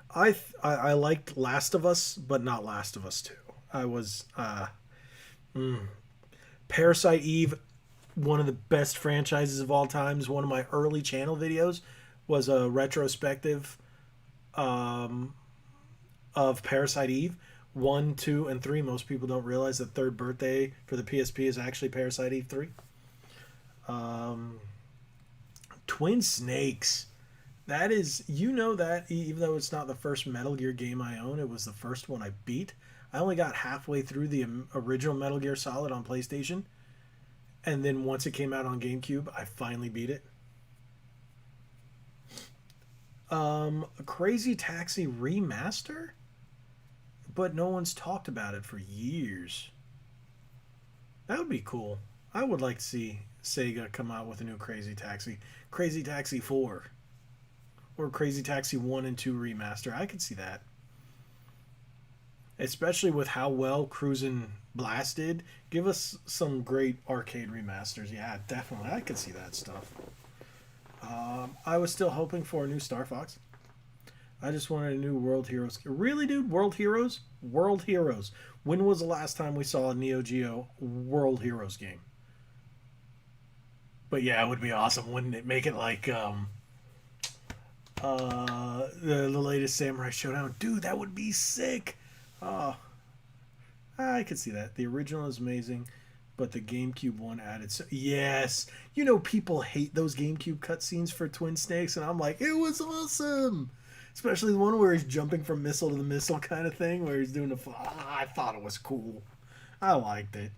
I liked Last of Us, but not Last of Us 2. I was Parasite Eve, one of the best franchises of all times. One of my early channel videos was a retrospective of Parasite Eve. 1, 2, and 3. Most people don't realize the third birthday for the PSP is actually Parasite Eve 3. Um, Twin Snakes. That is, you know that, even though it's not the first Metal Gear game I own, it was the first one I beat. I only got halfway through the original Metal Gear Solid on PlayStation, and then once it came out on GameCube, I finally beat it. Crazy Taxi remaster, but no one's talked about it for years. That would be cool. I would like to see Sega come out with a new Crazy Taxi, Crazy Taxi 4, or Crazy Taxi 1 and 2 remaster. I could see that, especially with how well Cruisin' Blast did. Give us some great arcade remasters. Yeah, definitely. I could see that stuff. I was still hoping for a new Star Fox. I just wanted a new World Heroes. Really, dude? World Heroes? World Heroes. When was the last time we saw a Neo Geo World Heroes game? But yeah, it would be awesome, wouldn't it? Make it like the latest Samurai Showdown. Dude, that would be sick. Oh, I could see that. The original is amazing, but the GameCube one added. So, yes, you know people hate those GameCube cutscenes for Twin Snakes, and I'm like, it was awesome. Especially the one where he's jumping from missile to the missile kind of thing, where he's doing the. I thought it was cool. I liked it,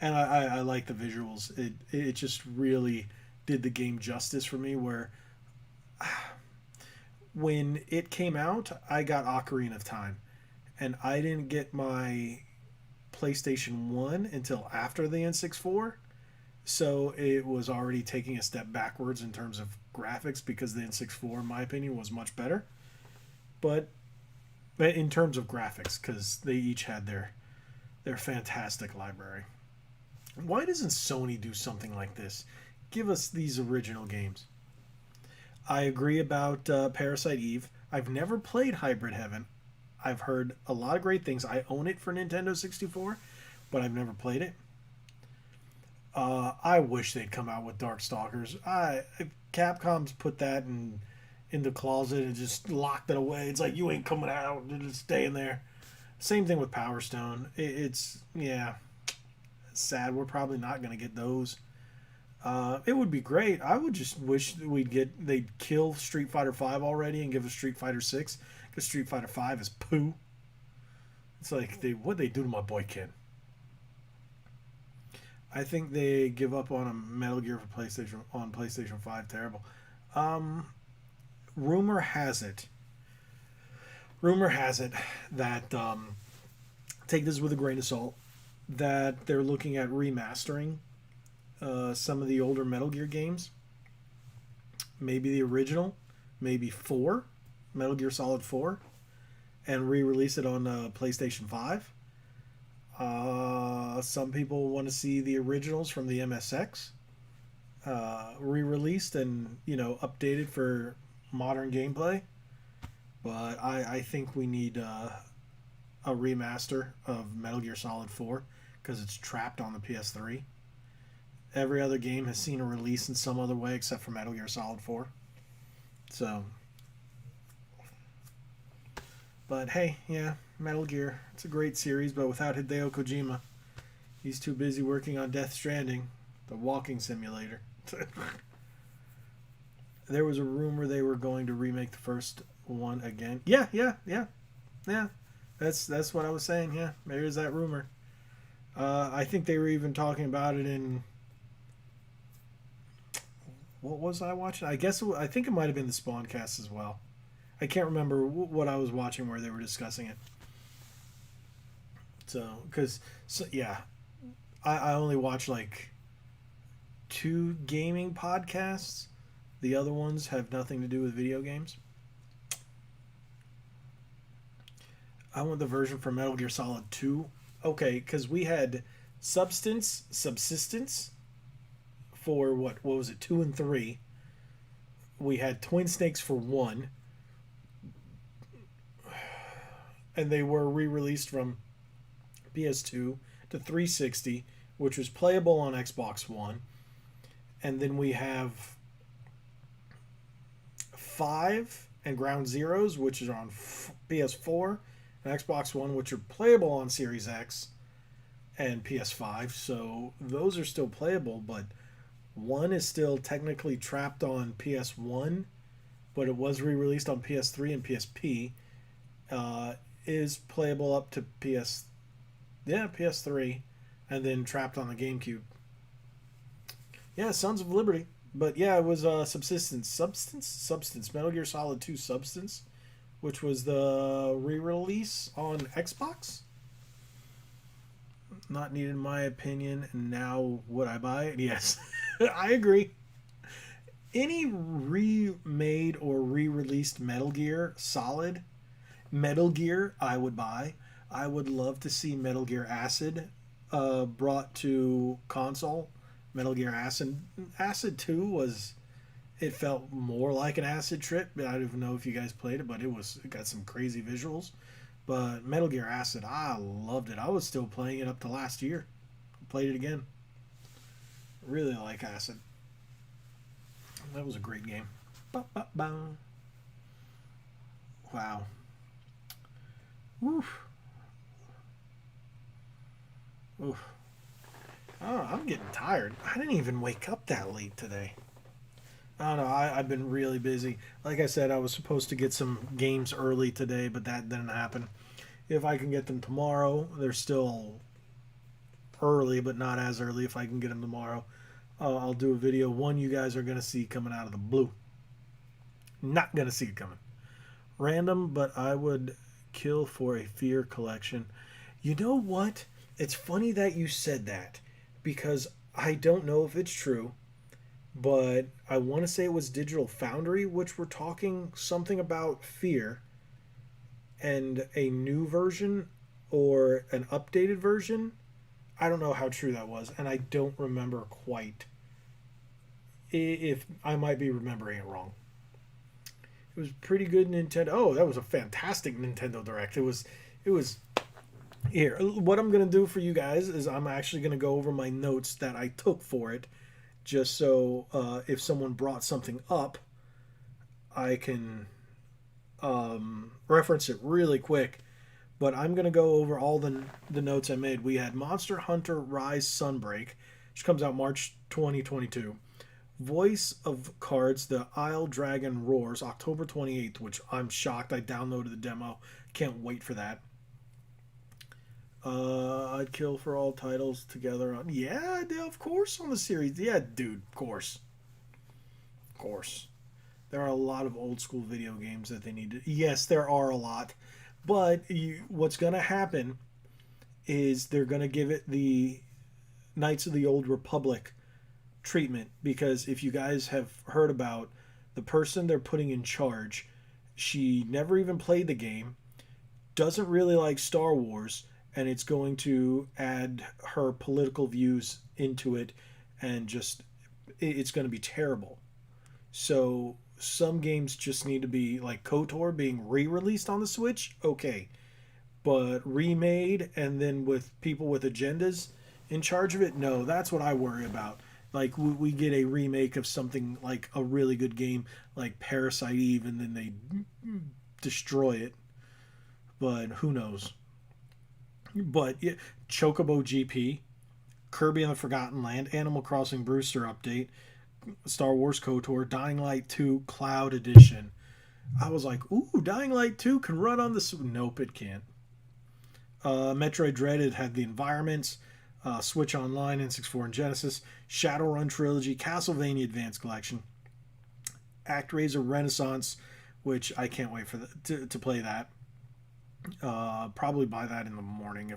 and I like the visuals. It just really did the game justice for me. Where when it came out, I got Ocarina of Time, and I didn't get my PlayStation 1 until after the N64. So it was already taking a step backwards in terms of graphics because the N64, in my opinion, was much better. But in terms of graphics, because they each had their fantastic library. Why doesn't Sony do something like this? Give us these original games. I agree about Parasite Eve. I've never played Hybrid Heaven. I've heard a lot of great things. I own it for Nintendo 64, but I've never played it. I wish they'd come out with Darkstalkers. Capcom's put that in the closet and just locked it away. It's like, you ain't coming out. It's staying there. Same thing with Power Stone. It's, yeah, sad. We're probably not going to get those. It would be great. I would just wish that they'd kill Street Fighter V already and give us Street Fighter 6, because Street Fighter V is poo. It's like, what they do to my boy Ken. I think they give up on a Metal Gear for PlayStation 5. Terrible. Rumor has it. Rumor has it that take this with a grain of salt. That they're looking at remastering some of the older Metal Gear games. Maybe the original, maybe 4, Metal Gear Solid 4, and re-release it on PlayStation 5. Some people want to see the originals from the MSX re-released and updated for modern gameplay. But I think we need a remaster of Metal Gear Solid 4 because it's trapped on the PS3. Every other game has seen a release in some other way except for Metal Gear Solid 4. So, but hey, yeah, Metal Gear. It's a great series, but without Hideo Kojima, he's too busy working on Death Stranding, the walking simulator. There was a rumor they were going to remake the first one again. Yeah. That's what I was saying. Yeah, there is that rumor. I think they were even talking about it in. What was I watching? I think it might have been the Spawncast as well. I can't remember what I was watching where they were discussing it. Yeah, I only watch like 2 gaming podcasts. The other ones have nothing to do with video games. I want the version for Metal Gear Solid 2. Okay, because we had Subsistence for what was it, 2 and 3. We had Twin Snakes for 1. And they were re-released from PS2 to 360, which was playable on Xbox One. And then we have 5 and Ground Zeroes, which is on PS4 and Xbox One, which are playable on Series X and PS5. So those are still playable, but 1 is still technically trapped on PS1, but it was re-released on PS3 and PSP. Is playable up to PS3, and then trapped on the GameCube. Yeah, Sons of Liberty. But yeah, it was Substance, Metal Gear Solid 2 Substance, which was the re-release on Xbox. Not needed in my opinion, and now would I buy it? Yes. I agree. Any remade or re-released Metal Gear Solid, Metal Gear, I would buy. I would love to see Metal Gear Acid brought to console. Metal Gear Acid. Acid 2 was. It felt more like an acid trip. I don't even know if you guys played it, but it got some crazy visuals. But Metal Gear Acid, I loved it. I was still playing it up to last year. Played it again. Really like Acid. That was a great game. Ba-ba-ba. Wow. Oof. Oof. Oh, I'm getting tired. I didn't even wake up that late today. I don't know. I've been really busy. Like I said, I was supposed to get some games early today, but that didn't happen. If I can get them tomorrow, they're still early, but not as early. If I can get them tomorrow, I'll do a video. One you guys are going to see coming out of the blue. Not going to see it coming. Random, but I would kill for a Fear collection. You know what? It's funny that you said that because I don't know if it's true, but I want to say it was Digital Foundry, which were talking something about Fear and a new version or an updated version. I don't know how true that was, and I don't remember quite. If I might be remembering it wrong. It was pretty good Nintendo. Oh, that was a fantastic Nintendo Direct. It was here. What I'm going to do for you guys is I'm actually going to go over my notes that I took for it just so if someone brought something up, I can reference it really quick. But I'm going to go over all the notes I made. We had Monster Hunter Rise Sunbreak, which comes out March 2022. Voice of Cards, The Isle Dragon Roars, October 28th, which I'm shocked. I downloaded the demo. Can't wait for that. I'd kill for all titles together on. Yeah, of course, on the series. Yeah, dude, of course. Of course. There are a lot of old school video games that they need to. Yes, there are a lot, but what's going to happen is they're going to give it the Knights of the Old Republic treatment, because if you guys have heard about the person they're putting in charge, she never even played the game, doesn't really like Star Wars, and it's going to add her political views into it, and just it's going to be terrible. So some games just need to be like KOTOR being re-released on the Switch, okay, but remade and then with people with agendas in charge of it, no, that's what I worry about. Like we get a remake of something like a really good game like Parasite Eve, and then they destroy it. But who knows? But yeah, Chocobo GP, Kirby and the Forgotten Land, Animal Crossing Brewster update, Star Wars KOTOR, Dying Light 2 Cloud Edition. I was like, ooh, Dying Light 2 can run on the... Nope, it can't. Metroid Dread, it had the environments, Switch Online, N64 and Genesis, Shadowrun Trilogy, Castlevania Advanced Collection, ActRaiser Renaissance, which I can't wait for to play that. Probably buy that in the morning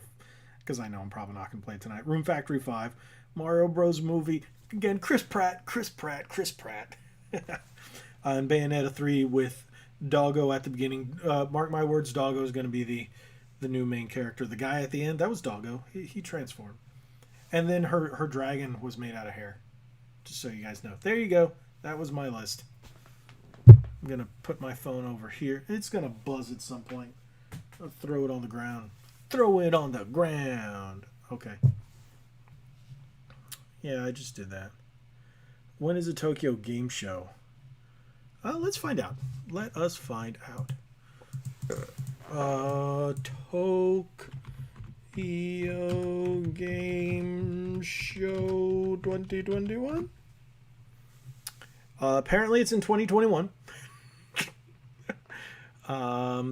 because I know I'm probably not going to play it tonight. Room Factory 5, Mario Bros. Movie, again, Chris Pratt. And Bayonetta 3 with Doggo at the beginning. Mark my words, Doggo is going to be the new main character. The guy at the end, that was Doggo. He transformed. And then her dragon was made out of hair. Just so you guys know. There you go. That was my list. I'm going to put my phone over here. It's going to buzz at some point. I'll throw it on the ground. Throw it on the ground. Okay. Yeah, I just did that. When is the Tokyo Game Show? Let's find out. Let us find out. Tokyo Game Show 2021? Apparently it's in 2021.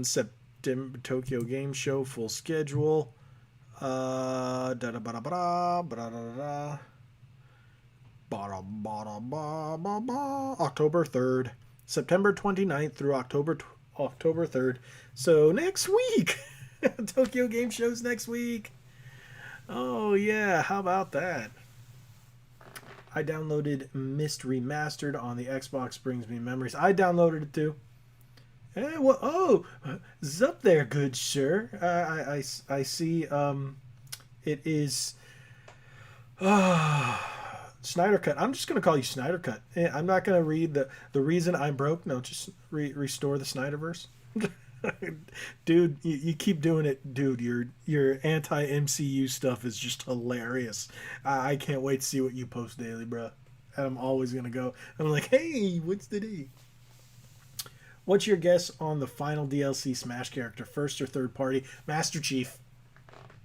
September Tokyo Game Show full schedule. October 3rd. September 29th through October 3rd. So next week. Tokyo Game Show's next week. Oh yeah, how about that? I downloaded Myst Remastered on the Xbox. Brings me memories. I downloaded it too. Hey, well, oh, it's up there, good sir. I see. It is. Snyder Cut. I'm just gonna call you Snyder Cut. I'm not gonna read the reason I'm broke. No, just restore the Snyderverse. Dude, you keep doing it, dude. Your anti MCU stuff is just hilarious. I can't wait to see what you post daily, bro. And I'm always gonna go. I'm like, hey, what's the day? What's your guess on the final DLC Smash character, first or third party? Master Chief.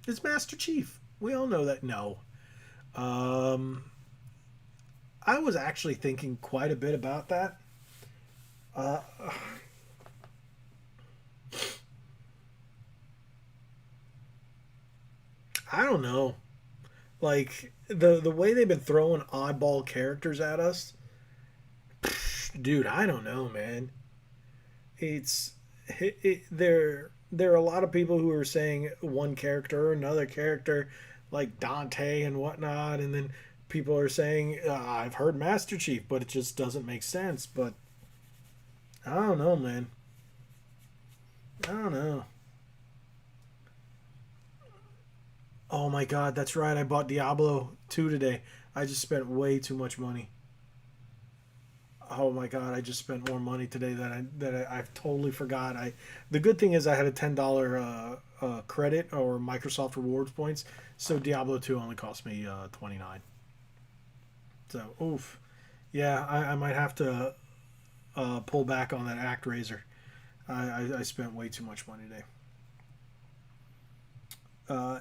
It's Master Chief. We all know that. No. I was actually thinking quite a bit about that. I don't know. Like the way they've been throwing oddball characters at us, dude. I don't know, man. There are a lot of people who are saying one character or another character, like Dante and whatnot, and then people are saying I've heard Master Chief, but it just doesn't make sense. But I don't know, man. I don't know. Oh my god, that's right. I bought Diablo 2 today. I just spent way too much money. Oh my god, I just spent more money today I've totally forgot. The good thing is I had a $10 credit or Microsoft Rewards points, so Diablo 2 only cost me 29. So oof, yeah, I might have to pull back on that ActRaiser. I spent way too much money today.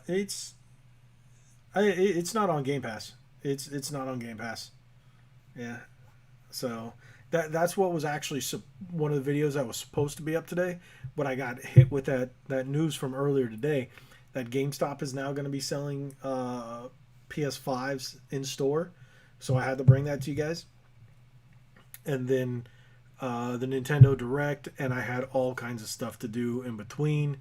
It's not on Game Pass. It's not on Game Pass. Yeah. So that's what was actually one of the videos that was supposed to be up today, but I got hit with that news from earlier today that GameStop is now going to be selling PS5s in store. So I had to bring that to you guys. And then the Nintendo Direct, and I had all kinds of stuff to do in between.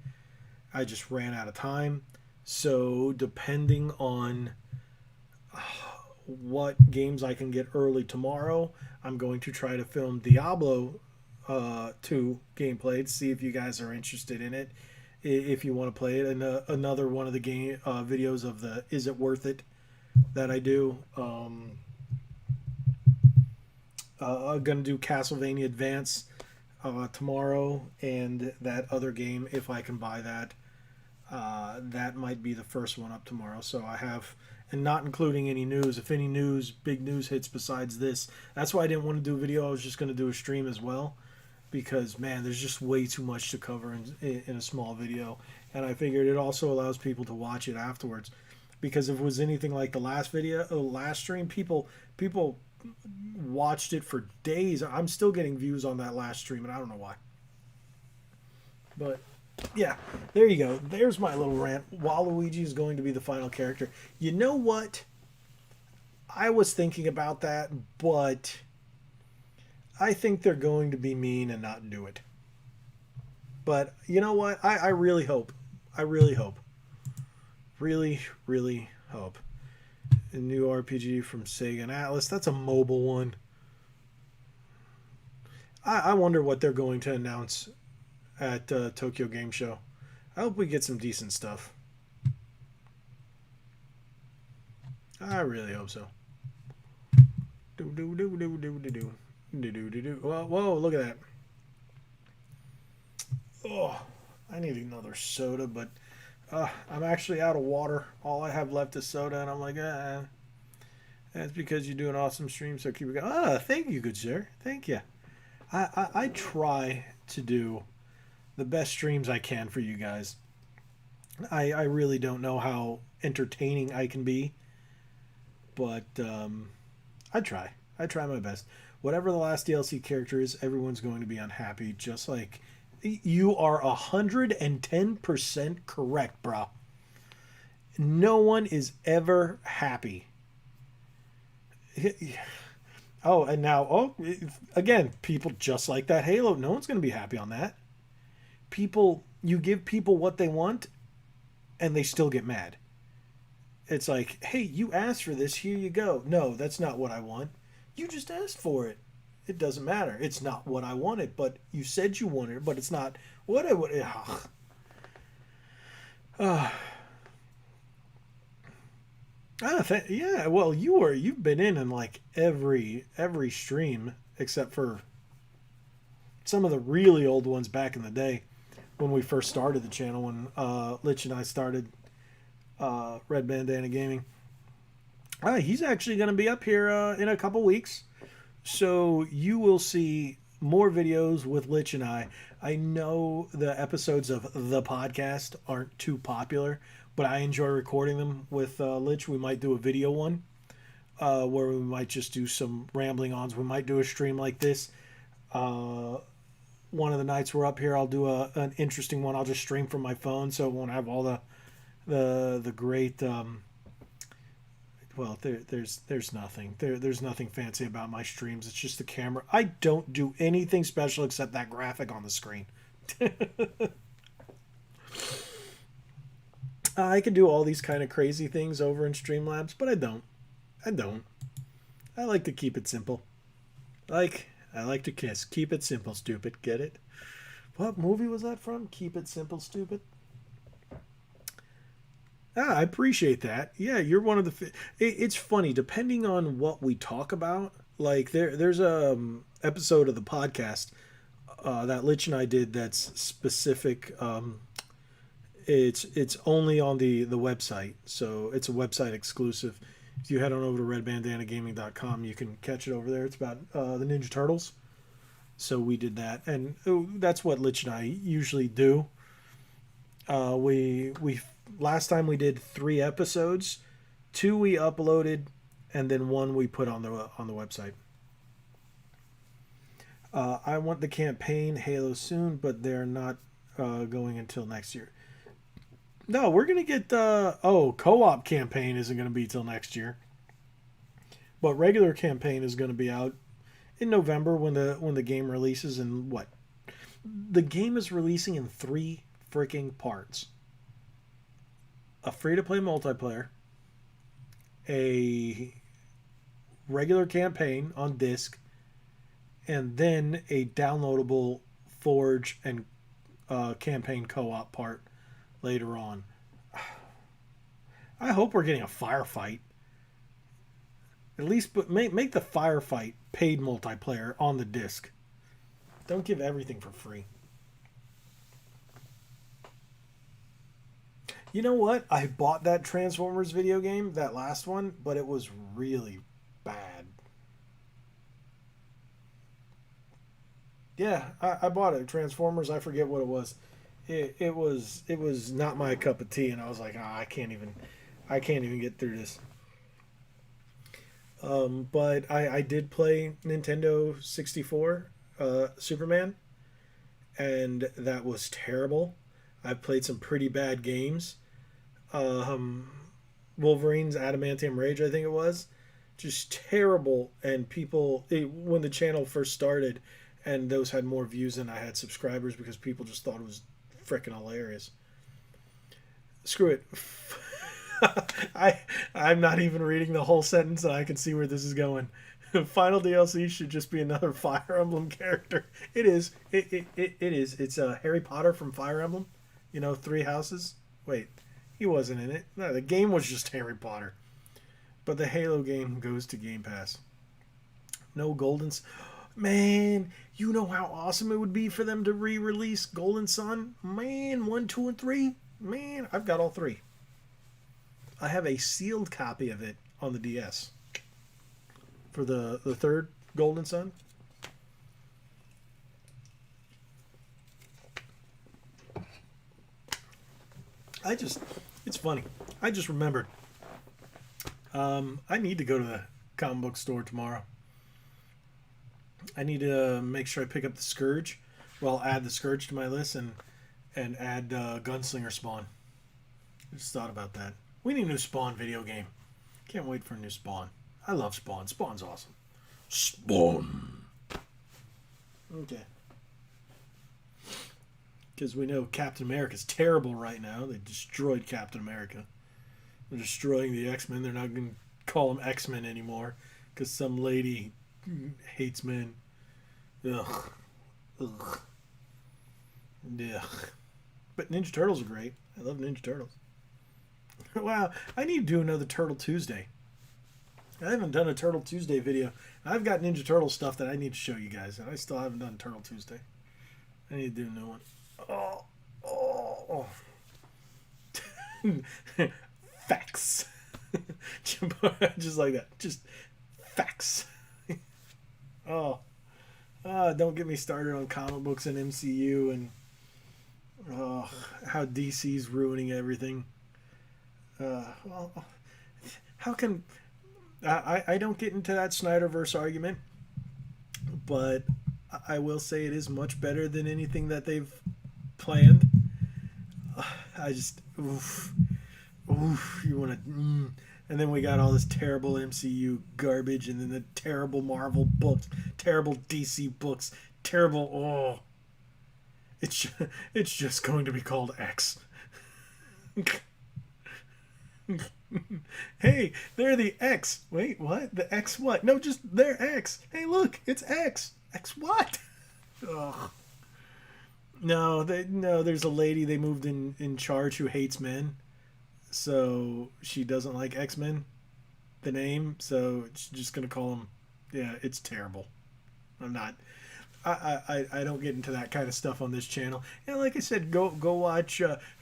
I just ran out of time. So, depending on what games I can get early tomorrow, I'm going to try to film Diablo 2 gameplay to see if you guys are interested in it. If you want to play it, and another one of the game videos of the Is It Worth It that I do. I'm going to do Castlevania Advance tomorrow, and that other game, if I can buy that. That might be the first one up tomorrow. So I have, and not including any news. If any news, big news hits besides this, that's why I didn't want to do a video. I was just going to do a stream as well, because man, there's just way too much to cover in a small video, and I figured it also allows people to watch it afterwards. Because if it was anything like the last video, last stream, people watched it for days. I'm still getting views on that last stream, and I don't know why. But yeah, there you go. There's my little rant. Waluigi is going to be the final character. You know what? I was thinking about that, but I think they're going to be mean and not do it. But you know what? I really hope. I really hope. Really, really hope. A new RPG from Sega and Atlas. That's a mobile one. I wonder what they're going to announce at Tokyo Game Show. I hope we get some decent stuff. I really hope so. Whoa, look at that. Oh, I need another soda, but I'm actually out of water. All I have left is soda, and I'm like, that's because you do an awesome stream, so keep it going. Thank you, good sir. Thank you. I try to do the best streams I can for you guys. I really don't know how entertaining I can be, but I try. I try my best. Whatever the last DLC character is, everyone's going to be unhappy, just like you are 110% correct, bro. No one is ever happy. Oh, and now, again, people just like that Halo. No one's going to be happy on that. You give people what they want, and they still get mad. It's like, hey, you asked for this, here you go. No, that's not what I want. You just asked for it. It doesn't matter. It's not what I wanted, but you said you wanted it, but it's not what I wanted. Yeah, well, you've been in like every stream except for some of the really old ones back in the day when we first started the channel, when Lich and I started Red Bandana Gaming. He's actually going to be up here in a couple weeks, so you will see more videos with Lich and I. I know the episodes of the podcast aren't too popular, but I enjoy recording them with Lich. We might do a video one where we might just do some rambling ons. We might do a stream like this. One of the nights we're up here, I'll do an interesting one. I'll just stream from my phone, so it won't have all the great. Well, there's nothing. There's nothing fancy about my streams. It's just the camera. I don't do anything special except that graphic on the screen. I could do all these kind of crazy things over in Streamlabs, but I don't. I like to keep it simple. I like to kiss. Keep it simple, stupid. Get it? What movie was that from? Keep it simple, stupid. I appreciate that. Yeah, you're one of the. It's funny, depending on what we talk about. Like there's a episode of the podcast that Lich and I did that's specific. It's only on the website, so it's a website exclusive. If you head on over to redbandanagaming.com, you can catch it over there. It's about the Ninja Turtles. So we did that, and that's what Lich and I usually do. We last time we did 3 episodes, 2 we uploaded, and then 1 we put on the website. I want the campaign Halo soon, but they're not going until next year. No, we're gonna get co-op campaign isn't gonna be till next year, but regular campaign is gonna be out. in November when the game releases. And what, the game is releasing in 3 freaking parts: a free-to-play multiplayer, a regular campaign on disc, and then a downloadable Forge and campaign co-op part later on. I hope we're getting a firefight. At least, but make the firefight paid multiplayer on the disc. Don't give everything for free. You know what? I bought that Transformers video game, that last one, but it was really bad. Yeah, I bought it. Transformers, I forget what it was. It was not my cup of tea, and I was like, I can't even get through this. But I did play Nintendo 64 Superman, and that was terrible. I've played some pretty bad games. Wolverine's Adamantium Rage, I think it was, just terrible. And when the channel first started, and those had more views than I had subscribers because people just thought it was freaking hilarious. Screw it. I'm not even reading the whole sentence, and I can see where this is going. Final DLC should just be another Fire Emblem character. It is. It is. It's Harry Potter from Fire Emblem. You know, 3 houses. Wait, he wasn't in it. No, the game was just Harry Potter. But the Halo game goes to Game Pass. No Golden... Man, you know how awesome it would be for them to re-release Golden Sun? Man, 1, 2, and 3? Man, I've got all 3. I have a sealed copy of it on the DS. For the third Golden Sun. It's funny. I just remembered. I need to go to the comic book store tomorrow. I need to make sure I pick up the Scourge. Well, add the Scourge to my list and add Gunslinger Spawn. I just thought about that. We need a new Spawn video game. Can't wait for a new Spawn. I love Spawn. Spawn's awesome. Spawn. Okay. Because we know Captain America's terrible right now. They destroyed Captain America. They're destroying the X-Men. They're not going to call them X-Men anymore because some lady hates men. Ugh. Ugh. Yeah. But Ninja Turtles are great. I love Ninja Turtles. Wow, I need to do another Turtle Tuesday. I haven't done a Turtle Tuesday video. I've got Ninja Turtle stuff that I need to show you guys, and I still haven't done Turtle Tuesday. I need to do a new one. Oh. Facts. Just like that. Just facts. Don't get me started on comic books and MCU and how DC's ruining everything. How can... I don't get into that Snyderverse argument, but I will say it is much better than anything that they've planned. You want to... And then we got all this terrible MCU garbage, and then the terrible Marvel books, terrible DC books, terrible... It's just going to be called X. Hey, they're the X. Wait, what? The X what? No, just they're X. Hey, look, it's X. X what? Ugh. No, there's a lady they moved in charge who hates men. So she doesn't like X-Men, the name, so she's just gonna call them. Yeah, it's terrible. I'm not. I don't get into that kind of stuff on this channel. And like I said, go watch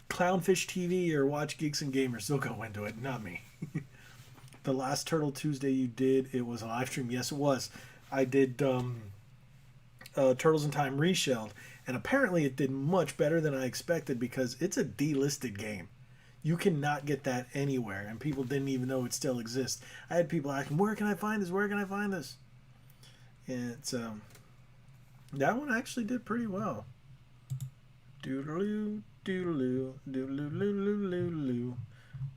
Clownfish TV or watch Geeks and Gamers. They'll go into it, not me. The last Turtle Tuesday you did, it was a live stream. Yes, it was. I did Turtles in Time Reshelled, and apparently it did much better than I expected because it's a delisted game. You cannot get that anywhere, and people didn't even know it still exists. I had people asking, where can I find this? Where can I find this? And so that one actually did pretty well. Doodaloo, doodaloo, doodaloo, doodaloo,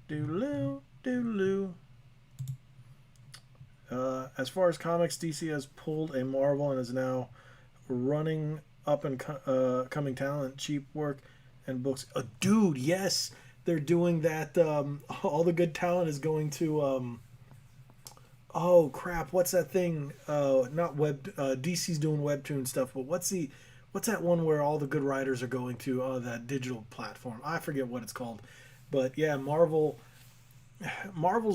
doodaloo, doodaloo. As far as comics, DC has pulled a Marvel and is now running up and coming talent, cheap work, and books. Dude, yes, they're doing that. All the good talent is going to. Oh crap! What's that thing? Not web. DC's doing webtoon stuff, but what's that one where all the good writers are going to? That digital platform. I forget what it's called, but yeah, Marvel's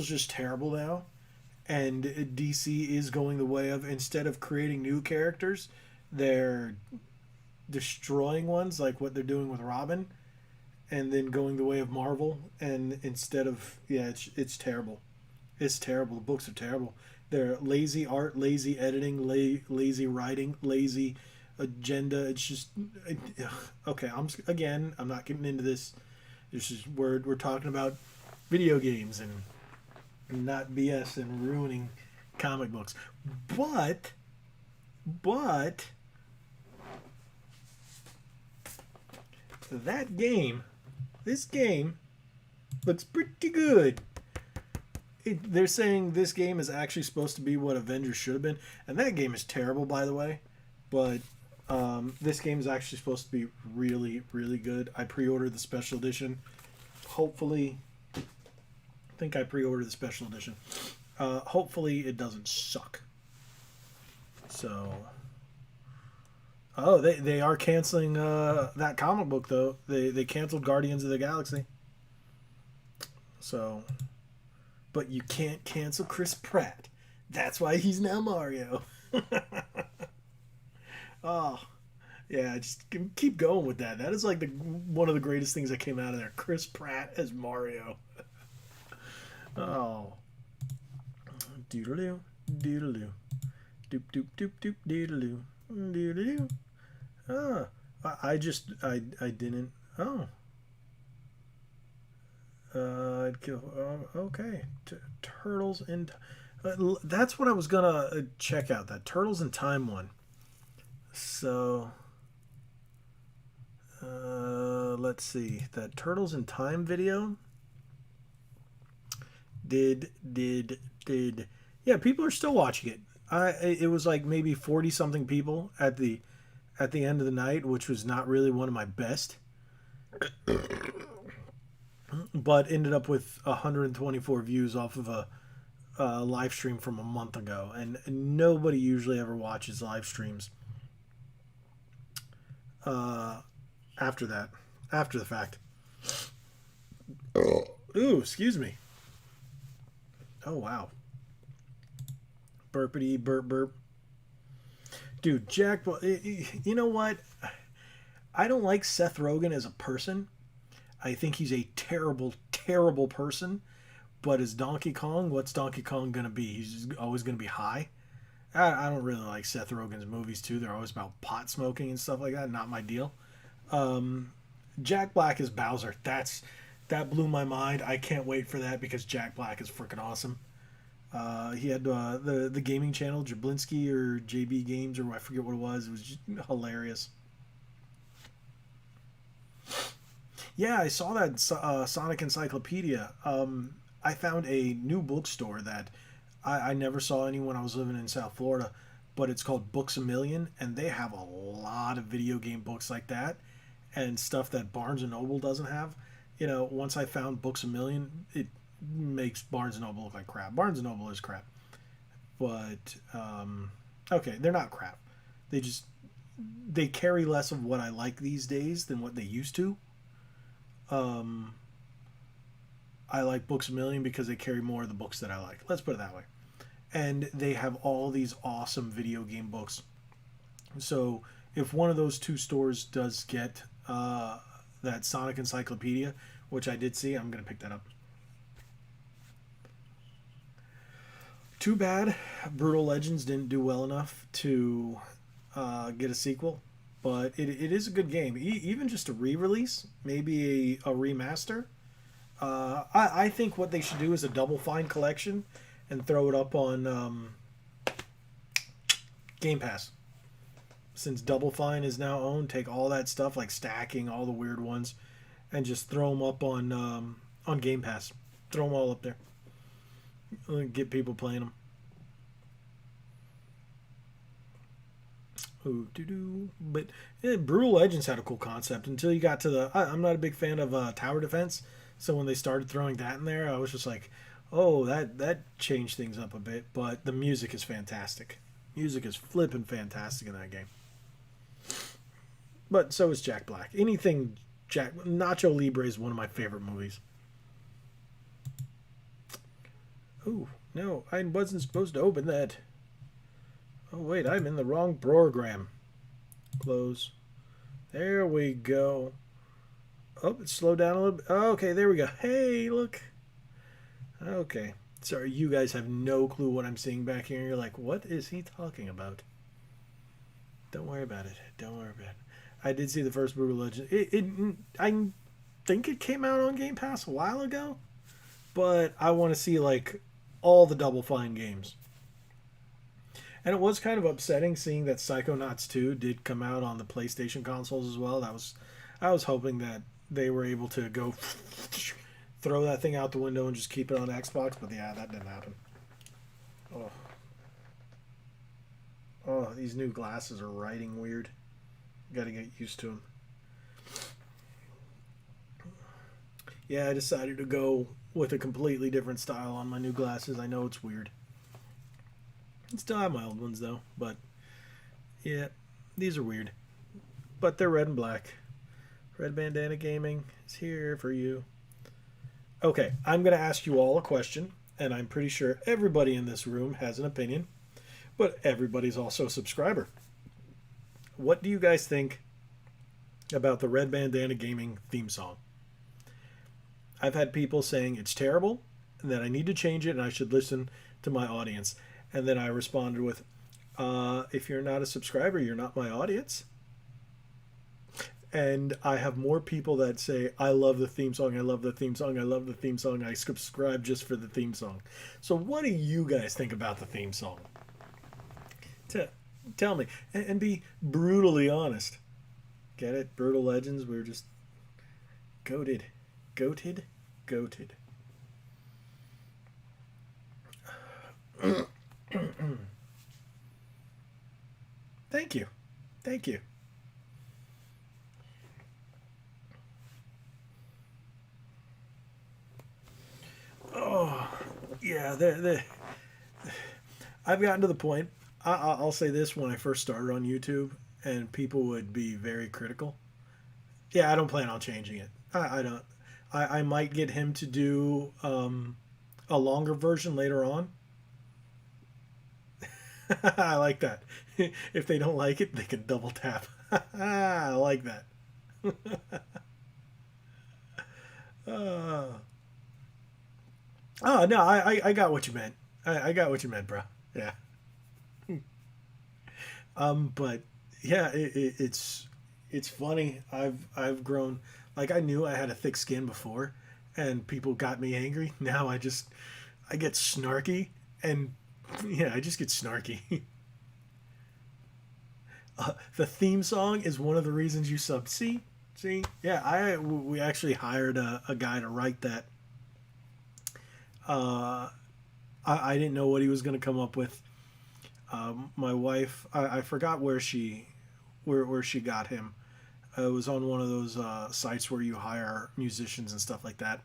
just terrible now, and DC is going the way of, instead of creating new characters, they're destroying ones like what they're doing with Robin, and then going the way of Marvel. And instead of, yeah, it's terrible. It's terrible. The books are terrible. They're lazy art, lazy editing, lazy writing, lazy agenda. It's just okay. I'm not getting into this. This is we're talking about video games and not BS and ruining comic books. But that game, this game looks pretty good. They're saying this game is actually supposed to be what Avengers should have been, and that game is terrible, by the way. But this game is actually supposed to be really, really good. I pre-ordered the special edition. Hopefully, I think I pre-ordered the special edition. Hopefully, it doesn't suck. So, oh, they are canceling that comic book though. They canceled Guardians of the Galaxy. So. But you can't cancel Chris Pratt. That's why he's now Mario. Oh, yeah, just keep going with that. That is like one of the greatest things that came out of there. Chris Pratt as Mario. Oh. Doodaloo, doodaloo. Doop, doop, doop, doop, doodaloo. Doodaloo. Ah, I didn't. Oh. I'd kill. Okay, Turtles in. That's what I was gonna check out. That Turtles in Time one. So, let's see. That Turtles in Time video. Did. Yeah, people are still watching it. It was like maybe 40 something people at the end of the night, which was not really one of my best. But ended up with 124 views off of a live stream from a month ago, and nobody usually ever watches live streams after the fact. Ooh, excuse me. Oh wow. Burpity burp burp. Dude, Jack, you know what? I don't like Seth Rogen as a person. I think he's a terrible, terrible person. But as Donkey Kong, what's Donkey Kong going to be? He's always going to be high. I don't really like Seth Rogen's movies, too. They're always about pot smoking and stuff like that. Not my deal. Jack Black as Bowser. That blew my mind. I can't wait for that because Jack Black is freaking awesome. He had the gaming channel, Jablinski or JB Games, or I forget what it was. It was just hilarious. Yeah, I saw that Sonic Encyclopedia. I found a new bookstore that I never saw any when I was living in South Florida, but it's called Books A Million, and they have a lot of video game books like that and stuff that Barnes and Noble doesn't have. You know, once I found Books A Million, it makes Barnes and Noble look like crap. Barnes and Noble is crap, but okay, they're not crap. They carry less of what I like these days than what they used to. I like Books A Million because they carry more of the books that I like. Let's put it that way. And they have all these awesome video game books. So if one of those two stores does get that Sonic Encyclopedia, which I did see, I'm going to pick that up. Too bad Brutal Legends didn't do well enough to get a sequel. But it is a good game. Even just a re-release, maybe a remaster. I think what they should do is a Double Fine collection and throw it up on Game Pass. Since Double Fine is now owned, take all that stuff like stacking, all the weird ones, and just throw them up on Game Pass. Throw them all up there. Get people playing them. Ooh, doo-doo. But yeah, Brutal Legends had a cool concept until you got to the. I'm not a big fan of tower defense, so when they started throwing that in there, I was just like, oh, that changed things up a bit. But the music is fantastic. Music is flipping fantastic in that game. But so is Jack Black. Anything Jack Nacho Libre is one of my favorite movies. Oh no, I wasn't supposed to open that. Oh wait, I'm in the wrong program. Close. There we go. Oh, it slowed down a little bit. Oh, okay, there we go. Hey, look. Okay. Sorry, you guys have no clue what I'm seeing back here. You're like, what is he talking about? Don't worry about it. Don't worry about it. I did see the first Brutal Legend. I think it came out on Game Pass a while ago, but I want to see like all the Double Fine games. And it was kind of upsetting seeing that Psychonauts 2 did come out on the PlayStation consoles as well. I was hoping that they were able to go throw that thing out the window and just keep it on Xbox, but yeah, that didn't happen. Oh, oh, these new glasses are writing weird. Got to get used to them. Yeah, I decided to go with a completely different style on my new glasses. I know it's weird. I still have my old ones though, but yeah, these are weird. But they're red and black. Red Bandana Gaming is here for you. Okay, I'm going to ask you all a question, and I'm pretty sure everybody in this room has an opinion, but everybody's also a subscriber. What do you guys think about the Red Bandana Gaming theme song? I've had people saying it's terrible, and that I need to change it, and I should listen to my audience. And then I responded with, if you're not a subscriber, you're not my audience. And I have more people that say, I love the theme song, I love the theme song, I love the theme song, I subscribe just for the theme song. So what do you guys think about the theme song? Tell me. And be brutally honest. Get it? Brutal Legends, we were just goated. Goated? Goated. Thank you. Thank you. Oh, yeah. I've gotten to the point. I'll say this: when I first started on YouTube, and people would be very critical. Yeah, I don't plan on changing it. I don't. I might get him to do a longer version later on. I like that. If they don't like it, they can double tap. I like that. uh, oh no, I got what you meant. I got what you meant, bro. Yeah. But yeah, it's funny. I've grown. Like I knew I had a thick skin before, and people got me angry. Now I get snarky, and yeah, I just get snarky. The theme song is one of the reasons you sub. See, yeah, we actually hired a guy to write that. Uh, I didn't know what he was going to come up with. My wife, I forgot where she got him. It was on one of those sites where you hire musicians and stuff like that.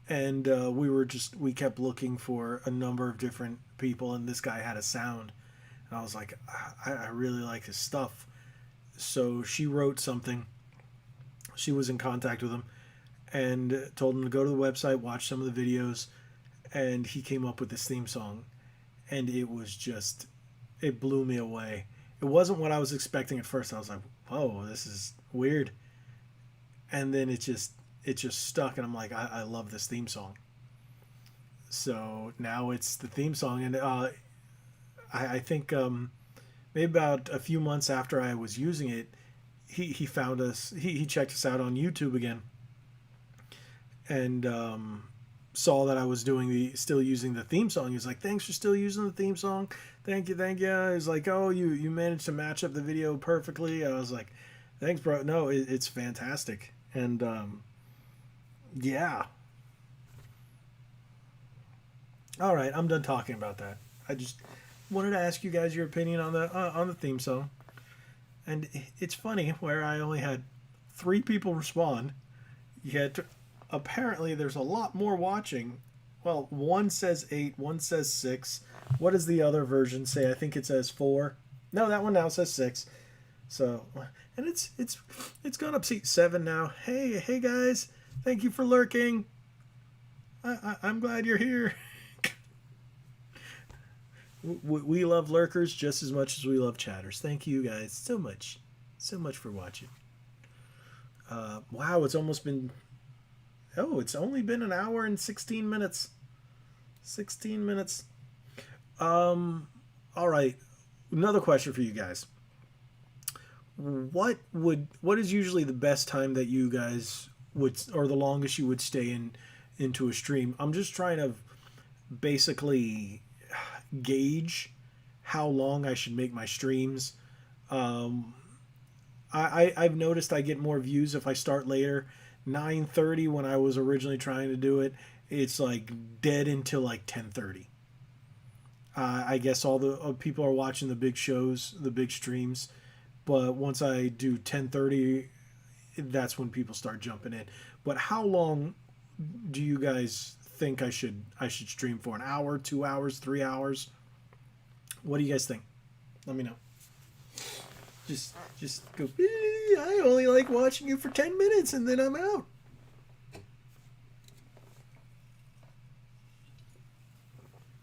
And we kept looking for a number of different people, and this guy had a sound, and I was like, I really like his stuff. So she wrote something. She was in contact with him, and told him to go to the website, watch some of the videos, and he came up with this theme song, and it blew me away. It wasn't what I was expecting at first. I was like, whoa, this is weird. And then it just stuck, and I'm like, I love this theme song. So now it's the theme song, and I think maybe about a few months after I was using it, he found us. He checked us out on YouTube again, and saw that I was still using the theme song. He was like, "Thanks for still using the theme song. Thank you, thank you." He's like, "Oh, you managed to match up the video perfectly." I was like, "Thanks, bro. No, it's fantastic." And yeah. All right, I'm done talking about that. wanted to ask you guys your opinion on the theme song. And it's funny where I only had 3 people respond. Yet apparently there's a lot more watching. Well, one says 8, one says 6. What does the other version say? I think it says 4. No, that one now says 6. So, and it's gone up to 7 now. Hey guys, thank you for lurking. I'm glad you're here. We love lurkers just as much as we love chatters. Thank you guys so much for watching. Wow, it's almost been. Oh, it's only been an hour and 16 minutes. 16 minutes. All right. Another question for you guys. What is usually the best time that you guys would, or the longest you would stay into a stream? I'm just trying to basically gauge how long I should make my streams. I've noticed I get more views if I start later. 9:30 when I was originally trying to do it, it's like dead until like 10:30. I guess all the people are watching the big shows, the big streams, but once I do 10:30, that's when people start jumping in. But how long do you guys think I should stream for? An hour, 2 hours, 3 hours? What do you guys think? Let me know. Just go, I only like watching you for 10 minutes and then I'm out.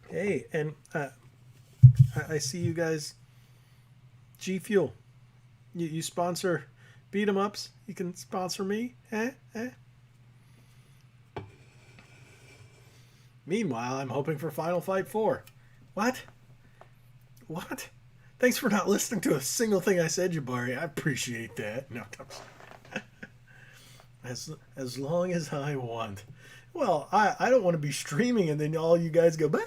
Hey, and I see you guys. G Fuel. You sponsor beat 'em ups. You can sponsor me. Meanwhile, I'm hoping for Final Fight 4. What? Thanks for not listening to a single thing I said, Jabari. I appreciate that. No, as long as I want. Well, I don't want to be streaming and then all you guys go bye,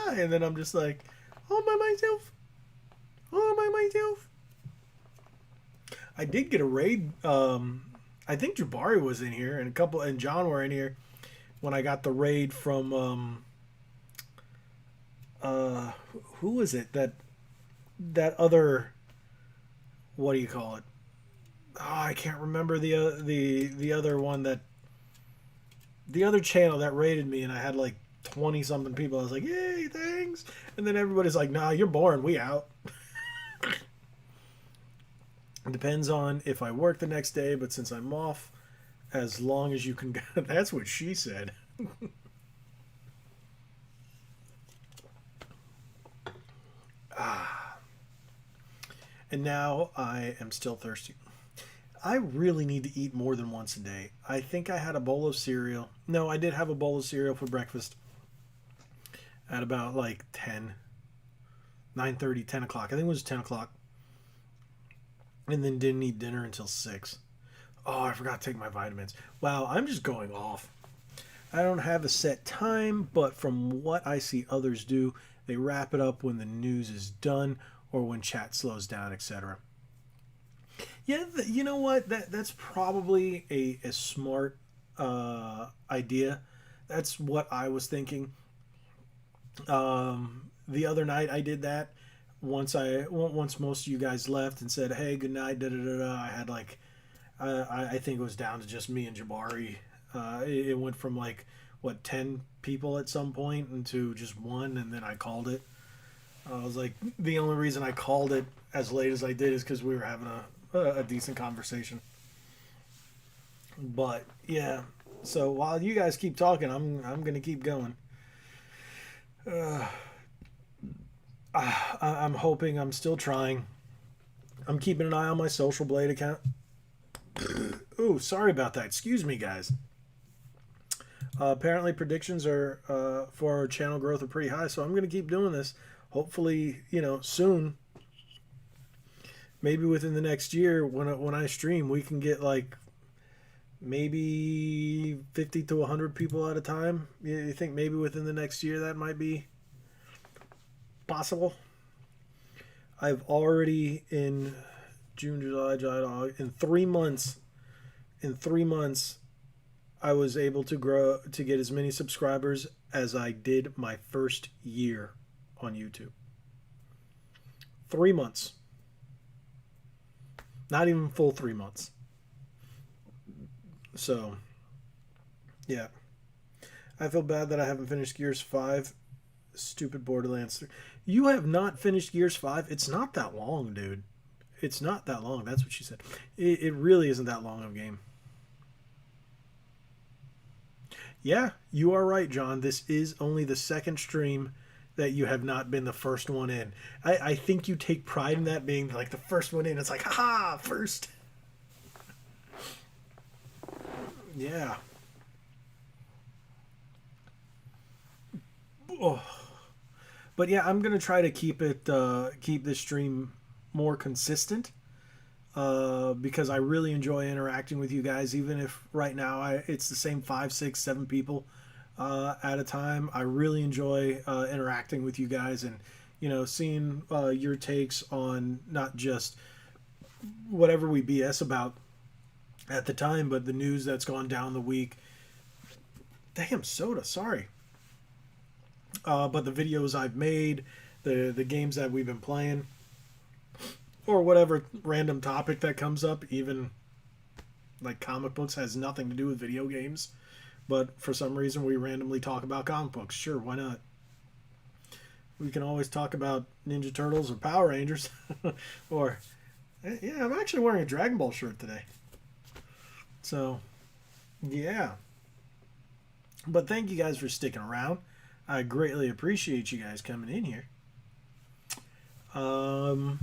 and then I'm just like all by myself. I did get a raid. I think Jabari was in here and John were in here when I got the raid from who was it that other, what do you call it? Oh, I can't remember the other one, that the other channel that raided me, and I had like 20 something people. I was like, yay, thanks. And then everybody's like, nah, you're boring, we out. It depends on if I work the next day, but since I'm off, as long as you can. That's what she said. And now I am still thirsty. I really need to eat more than once a day. I think I had a bowl of cereal. No, I did have a bowl of cereal for breakfast at about like 9:30, 10 o'clock. I think it was 10 o'clock. And then didn't eat dinner until 6. Oh, I forgot to take my vitamins. Wow, I'm just going off. I don't have a set time, but from what I see others do, they wrap it up when the news is done or when chat slows down, etc. Yeah, you know what? That's probably a smart idea. That's what I was thinking. The other night I did that. Once most of you guys left and said, "Hey, good night," I had like, I think it was down to just me and Jabari. It went from like 10 people at some point into just one, and then I called it. I was like, the only reason I called it as late as I did is because we were having a decent conversation. But yeah, so while you guys keep talking, I'm gonna keep going. I'm hoping. I'm still trying. I'm keeping an eye on my Social Blade account. Ooh, sorry about that. Excuse me, guys. Apparently, predictions are for our channel growth are pretty high, so I'm gonna keep doing this. Hopefully, soon. Maybe within the next year, when I stream, we can get like maybe 50 to 100 people at a time. You think maybe within the next year that might be possible? I've already in June, July, August, in 3 months. In 3 months, I was able to get as many subscribers as I did my first year on YouTube. 3 months. Not even full 3 months. So, yeah. I feel bad that I haven't finished Gears 5. Stupid Borderlands 3. You have not finished Gears 5? It's not that long, dude. It's not that long. That's what she said. It really isn't that long of a game. Yeah, you are right, John. This is only the second stream that you have not been the first one in. I think you take pride in that being like the first one in. It's like, haha, first. Yeah. Oh. But yeah, I'm gonna try to keep this stream more consistent. Because I really enjoy interacting with you guys, even if right now it's the same 5, 6, 7 people at a time. I really enjoy interacting with you guys and seeing your takes on not just whatever we BS about at the time, but the news that's gone down the week. Damn soda, sorry. But the videos I've made, the games that we've been playing, or whatever random topic that comes up, even like comic books has nothing to do with video games, but for some reason we randomly talk about comic books. Sure, why not? We can always talk about Ninja Turtles or Power Rangers. Or, yeah, I'm actually wearing a Dragon Ball shirt today. So, yeah. But thank you guys for sticking around. I greatly appreciate you guys coming in here. I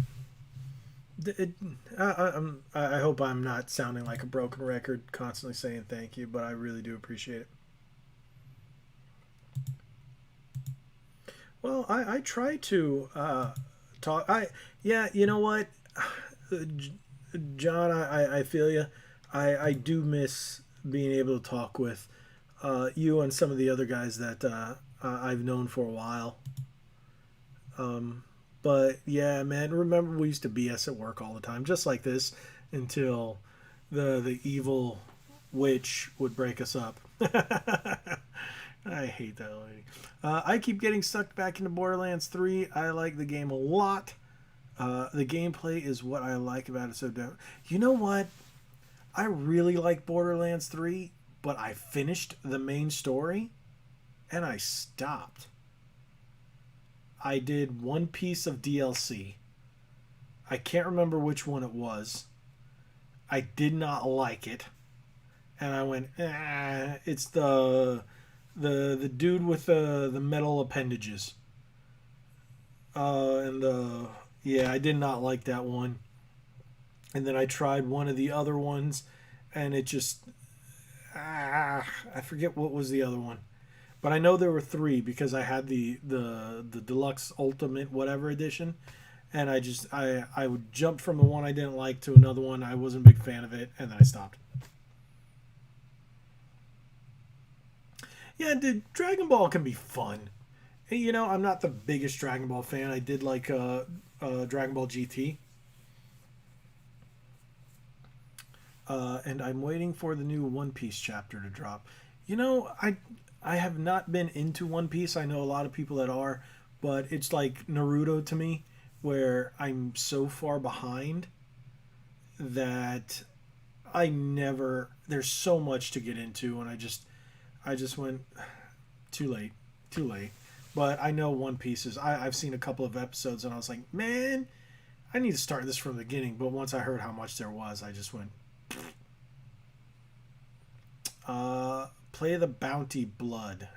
hope I'm not sounding like a broken record, constantly saying thank you, but I really do appreciate it. Well, I try to talk. Yeah, you know what, John, I feel you. I do miss being able to talk with you and some of the other guys that I've known for a while. But yeah, man, remember we used to BS at work all the time, just like this, until the evil witch would break us up. I hate that lady. I keep getting sucked back into Borderlands 3. I like the game a lot. The gameplay is what I like about it. So, you know what? I really like Borderlands 3, but I finished the main story and I stopped. I did one piece of DLC. I can't remember which one it was. I did not like it, and I went, it's the dude with the metal appendages. Yeah, I did not like that one. And then I tried one of the other ones, and it just I forget what was the other one. But I know there were three because I had the deluxe ultimate whatever edition, and I would jump from the one I didn't like to another one. I wasn't a big fan of it, and then I stopped. Yeah, dude, Dragon Ball can be fun. I'm not the biggest Dragon Ball fan. I did like Dragon Ball GT. And I'm waiting for the new One Piece chapter to drop. I have not been into One Piece. I know a lot of people that are, but it's like Naruto to me, where I'm so far behind that there's so much to get into, and I just went too late, too late. But I know One Piece is. I've seen a couple of episodes, and I was like, man, I need to start this from the beginning. But once I heard how much there was, I just went. Play the Bounty Blood.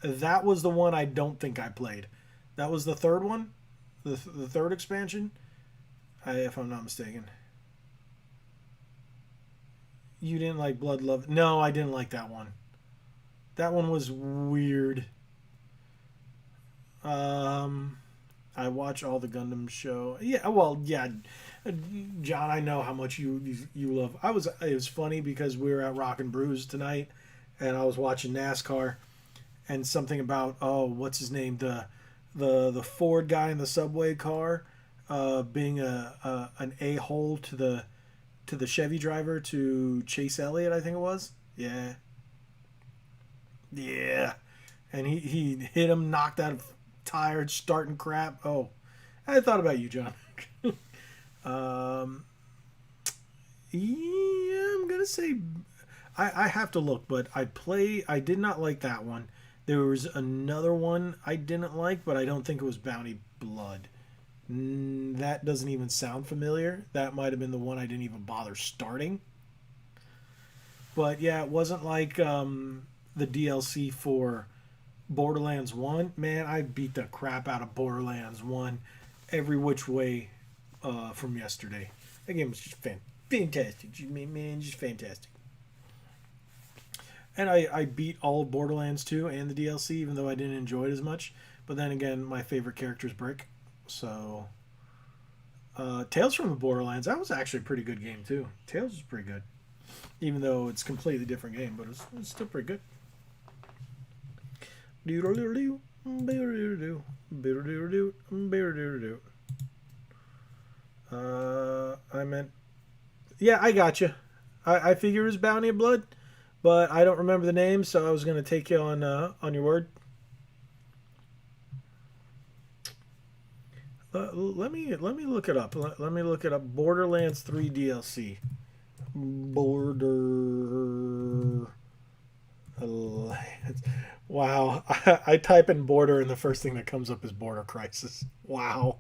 That was the one I don't think I played. That was the third one, the third expansion, if I'm not mistaken. You didn't like Blood Love? No, I didn't like that one. That one was weird. I watch all the Gundam show. Yeah, well, yeah, John, I know how much you love. It was funny because we were at Rock and Brews tonight, and I was watching NASCAR, and something about what's his name, the Ford guy in the subway car, being an a-hole to the Chevy driver to Chase Elliott, I think it was. Yeah, yeah, and he hit him, knocked out of tired, starting crap. Oh, I thought about you, John. um, yeah, I'm gonna say I have to look, but I did not like that one. There was another one I didn't like, but I don't think it was Bounty Blood. That doesn't even sound familiar. That might have been the one I didn't even bother starting. But yeah, it wasn't like the DLC for Borderlands 1. Man, I beat the crap out of Borderlands 1 every which way from yesterday. That game was just fantastic. Man, just fantastic. And I beat all of Borderlands 2 and the DLC, even though I didn't enjoy it as much. But then again, my favorite character is Brick. So, Tales from the Borderlands, that was actually a pretty good game, too. Tales was pretty good. Even though it's a completely different game, but it's still pretty good. I meant... Yeah, I got you. I figured it was Bounty of Blood, but I don't remember the name, so I was going to take you on your word. Let me look it up. Let me look it up. Borderlands 3 DLC. Border Alliance. Wow. I type in border and the first thing that comes up is Border Crisis. Wow.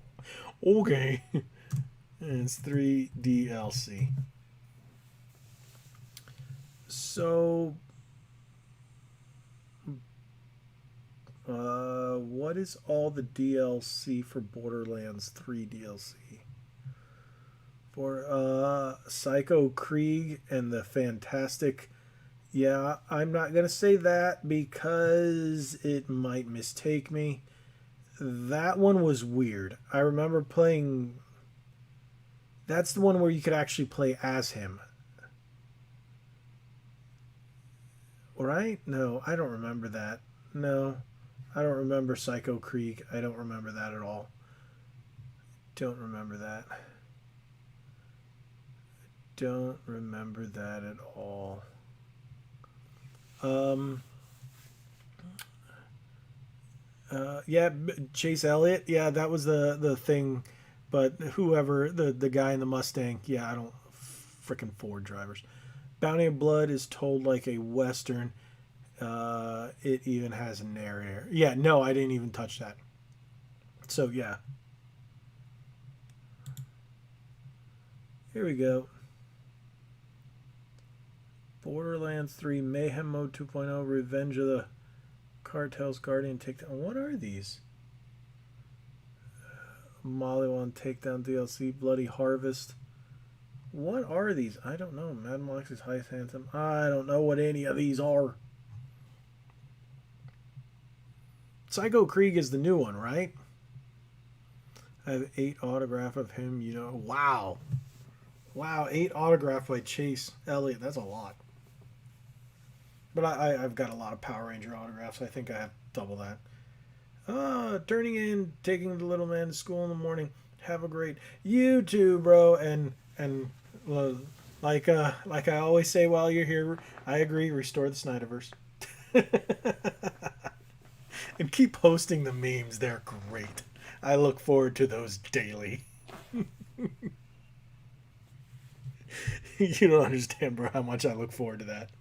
Okay. And it's 3 DLC. So, what is all the DLC for Borderlands 3 DLC? For Psycho Krieg and the Fantastic. Yeah, I'm not going to say that because it might mistake me. That one was weird. I remember playing... That's the one where you could actually play as him. Right? No, I don't remember that. No, I don't remember Psycho Krieg. I don't remember that at all. Don't remember that. Don't remember that at all. Yeah, Chase Elliott. Yeah, that was the thing. But whoever the guy in the Mustang. Yeah, I don't freaking Ford drivers. Bounty of Blood is told like a western. It even has a narrator. Yeah, no, I didn't even touch that. So yeah. Here we go. Borderlands 3 Mayhem Mode 2.0 Revenge of the Cartel's Guardian Takedown. What are these? Molly Takedown DLC Bloody Harvest. What are these? I don't know. Mad Moxie's Heist Anthem. I don't know what any of these are. Psycho Krieg is the new one, right? I have 8 autograph of him. You know, wow. Wow, 8 autograph by Chase Elliott. That's a lot. But I've got a lot of Power Ranger autographs. I think I have double that. Turning in, taking the little man to school in the morning. Have a great you too, bro. And like I always say while you're here, I agree. Restore the Snyderverse. And keep posting the memes. They're great. I look forward to those daily. You don't understand, bro, how much I look forward to that.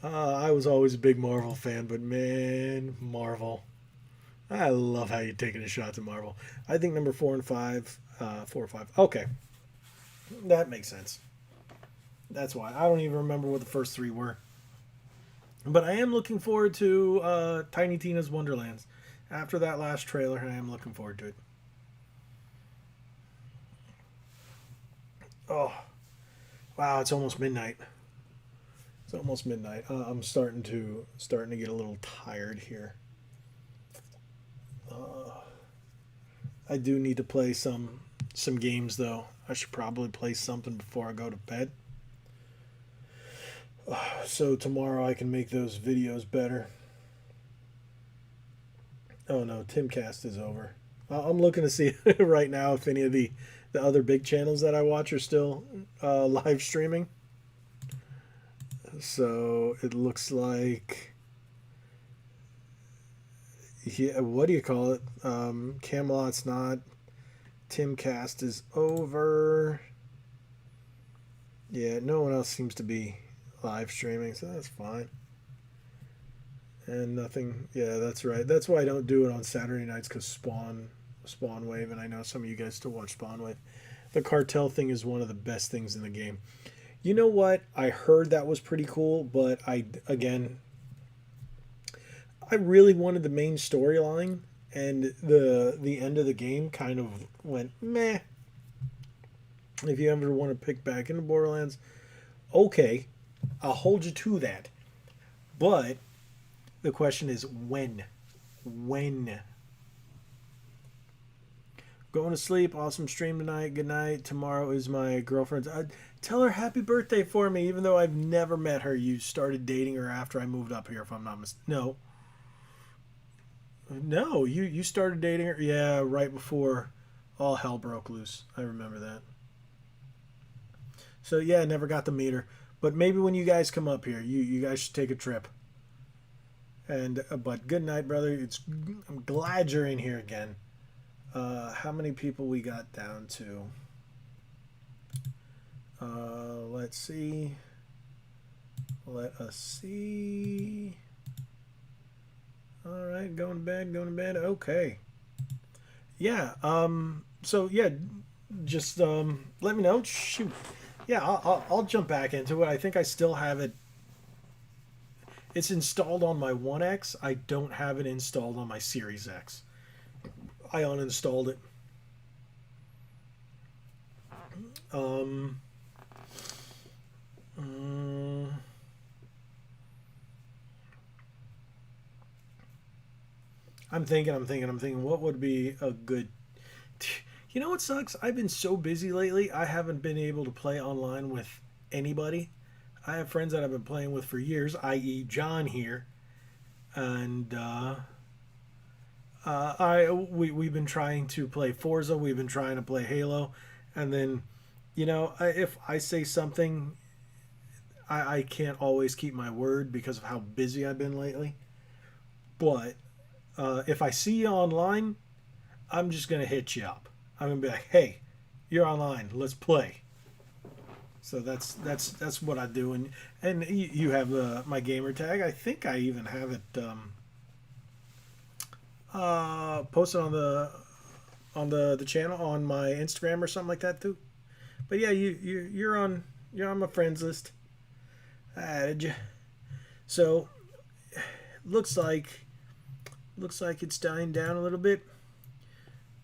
I was always a big Marvel fan, but man, Marvel. I love how you're taking a shot to Marvel. I think number 4 and 5, 4 or 5. Okay, that makes sense. That's why I don't even remember what the first 3 were. But I am looking forward to Tiny Tina's Wonderlands. After that last trailer, I am looking forward to it. Oh, wow! It's almost midnight. It's almost midnight. I'm starting to get a little tired here. I do need to play some games though. I should probably play something before I go to bed. So tomorrow I can make those videos better. Oh no, Timcast is over. I'm looking to see right now if any of the other big channels that I watch are still live streaming. So it looks like, Yeah, what do you call it? Camelot's not. Timcast is over. Yeah, no one else seems to be live streaming, so that's fine. And nothing. Yeah, that's right. That's why I don't do it on Saturday nights because Spawn Wave, and I know some of you guys still watch Spawn Wave. The cartel thing is one of the best things in the game. You know what? I heard that was pretty cool, but I really wanted the main storyline, and the end of the game kind of went meh. If you ever want to pick back into Borderlands, okay, I'll hold you to that. But the question is when. When? Going to sleep. Awesome stream tonight. Good night. Tomorrow is my girlfriend's. Tell her happy birthday for me, even though I've never met her. You started dating her after I moved up here, if I'm not mistaken. No. No, you started dating her. Yeah, right before all hell broke loose. I remember that. So yeah, never got to meet her. But maybe when you guys come up here, you guys should take a trip. And but good night, brother. I'm glad you're in here again. How many people we got down to? Let's see. Let us see. All right, going to bed, going to bed. Okay. Yeah. So yeah, just let me know. Shoot. Yeah, I'll jump back into it. I think I still have it. It's installed on my One X. I don't have it installed on my Series X. I uninstalled it. Um. I'm thinking. What would be a good? You know what sucks? I've been so busy lately. I haven't been able to play online with anybody. I have friends that I've been playing with for years, i.e., John here, and we've been trying to play Forza. We've been trying to play Halo, and then, if I say something, I can't always keep my word because of how busy I've been lately. But if I see you online, I'm just gonna hit you up. I'm gonna be like, "Hey, you're online. Let's play." So that's what I do, and you have my gamer tag. I think I even have it posted on the channel on my Instagram or something like that too. But yeah, you're on my friends list. I added you. So looks like it's dying down a little bit.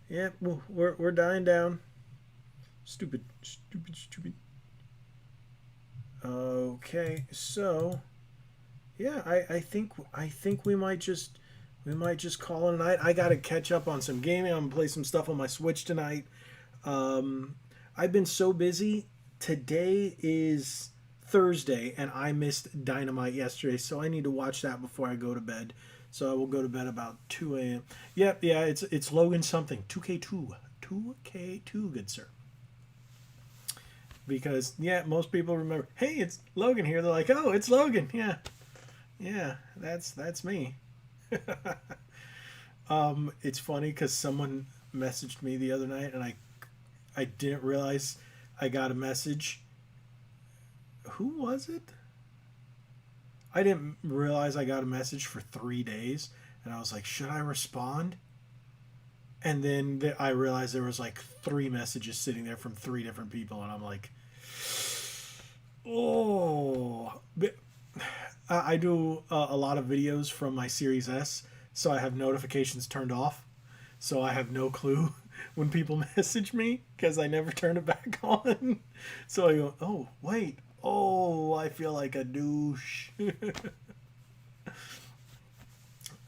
Yeah, well, we're dying down. Stupid, stupid, stupid. Okay, so yeah, I think we might just call it a night. I gotta catch up on some gaming. I'm gonna play some stuff on my Switch tonight. Um, I've been so busy. Today is Thursday, and I missed Dynamite yesterday, so I need to watch that before I go to bed. So I will go to bed about 2 a.m. Yep, yeah, it's Logan something 2K2, 2K2, good sir. Because yeah, most people remember. Hey, it's Logan here. They're like, oh, it's Logan. Yeah, yeah, that's me. It's funny because someone messaged me the other night, and I didn't realize I got a message. Who was it? I didn't realize I got a message for 3 days, and I was like, should I respond? And then I realized there was like three messages sitting there from three different people, and I'm like, oh. I do a lot of videos from my Series S, so I have notifications turned off. So I have no clue when people message me because I never turn it back on. So I go, oh, wait. Oh, I feel like a douche.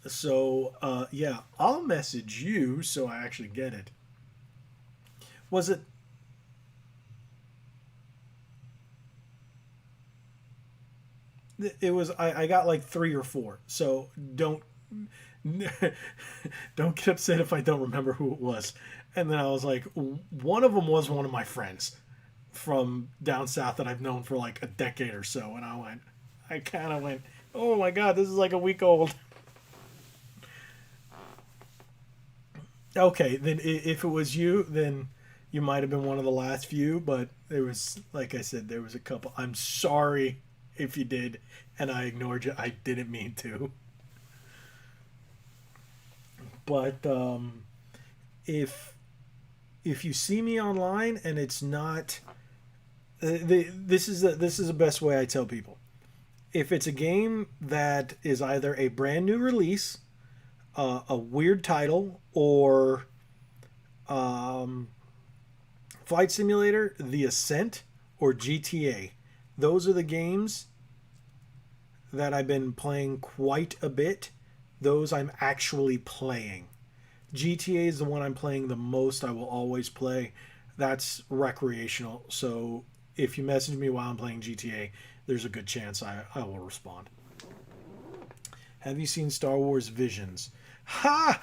So, yeah, I'll message you so I actually get it. Was it? It was. I got like three or four. So don't get upset if I don't remember who it was. And then I was like, one of them was one of my friends from down south that I've known for like a decade or so. And I kind of went, oh my god, this is like a week old. Okay, then if it was you, then you might have been one of the last few. But there was, like I said, there was a couple. I'm sorry if you did, and I ignored you. I didn't mean to. But if if you see me online and it's not, this is the best way I tell people. If it's a game that is either a brand new release, a weird title, or um, Flight Simulator, The Ascent, or GTA. Those are the games that I've been playing quite a bit. Those I'm actually playing. GTA is the one I'm playing the most. I will always play. That's recreational. So if you message me while I'm playing GTA, there's a good chance I will respond. Have you seen Star Wars Visions? Ha!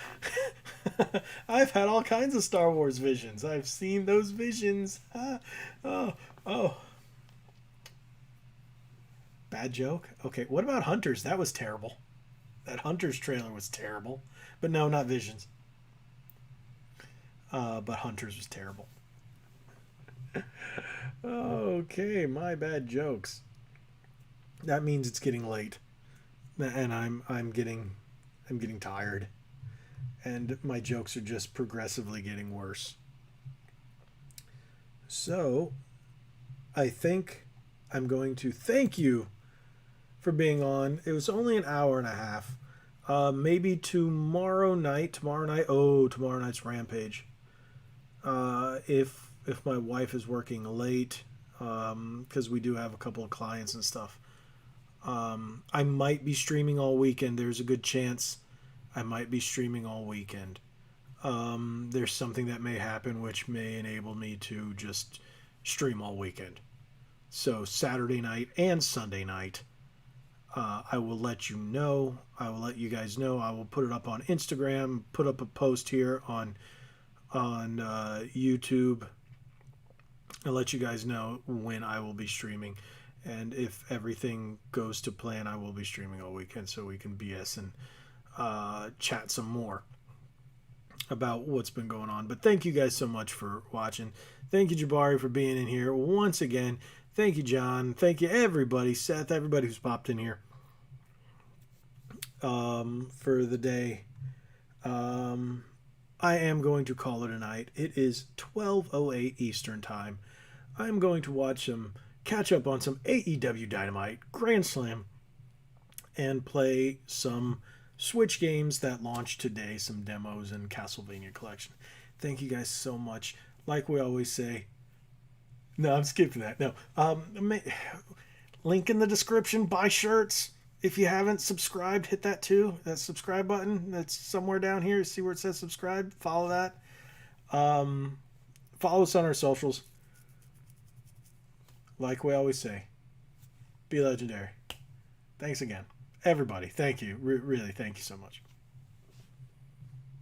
I've had all kinds of Star Wars visions. I've seen those visions. Ha! Oh, oh. Bad joke? Okay, what about Hunters? That was terrible. That Hunters trailer was terrible. But no, not Visions. But Hunters was terrible. Okay, my bad jokes. That means it's getting late, and I'm getting tired, and my jokes are just progressively getting worse. So I think I'm going to thank you for being on. It was only an hour and a half. Maybe tomorrow night. Tomorrow night. Oh, tomorrow night's Rampage. If my wife is working late, because we do have a couple of clients and stuff. I might be streaming all weekend. There's a good chance I might be streaming all weekend. There's something that may happen which may enable me to just stream all weekend. So Saturday night and Sunday night, I will let you know. I will let you guys know. I will put it up on Instagram. Put up a post here on YouTube. I'll let you guys know when I will be streaming. And if everything goes to plan, I will be streaming all weekend so we can BS and chat some more about what's been going on. But thank you guys so much for watching. Thank you, Jabari, for being in here once again. Thank you, John. Thank you, everybody. Seth, everybody who's popped in here for the day. I am going to call it a night. It is 12:08 Eastern Time. I'm going to watch some, catch up on some AEW Dynamite, Grand Slam, and play some Switch games that launched today, some demos and Castlevania Collection. Thank you guys so much. Like we always say, no, I'm skipping that. No, link in the description. Buy shirts. If you haven't subscribed, hit that too. That subscribe button that's somewhere down here. See where it says subscribe. Follow that. Follow us on our socials. Like we always say, be legendary. Thanks again, everybody. Thank you. Really, thank you so much.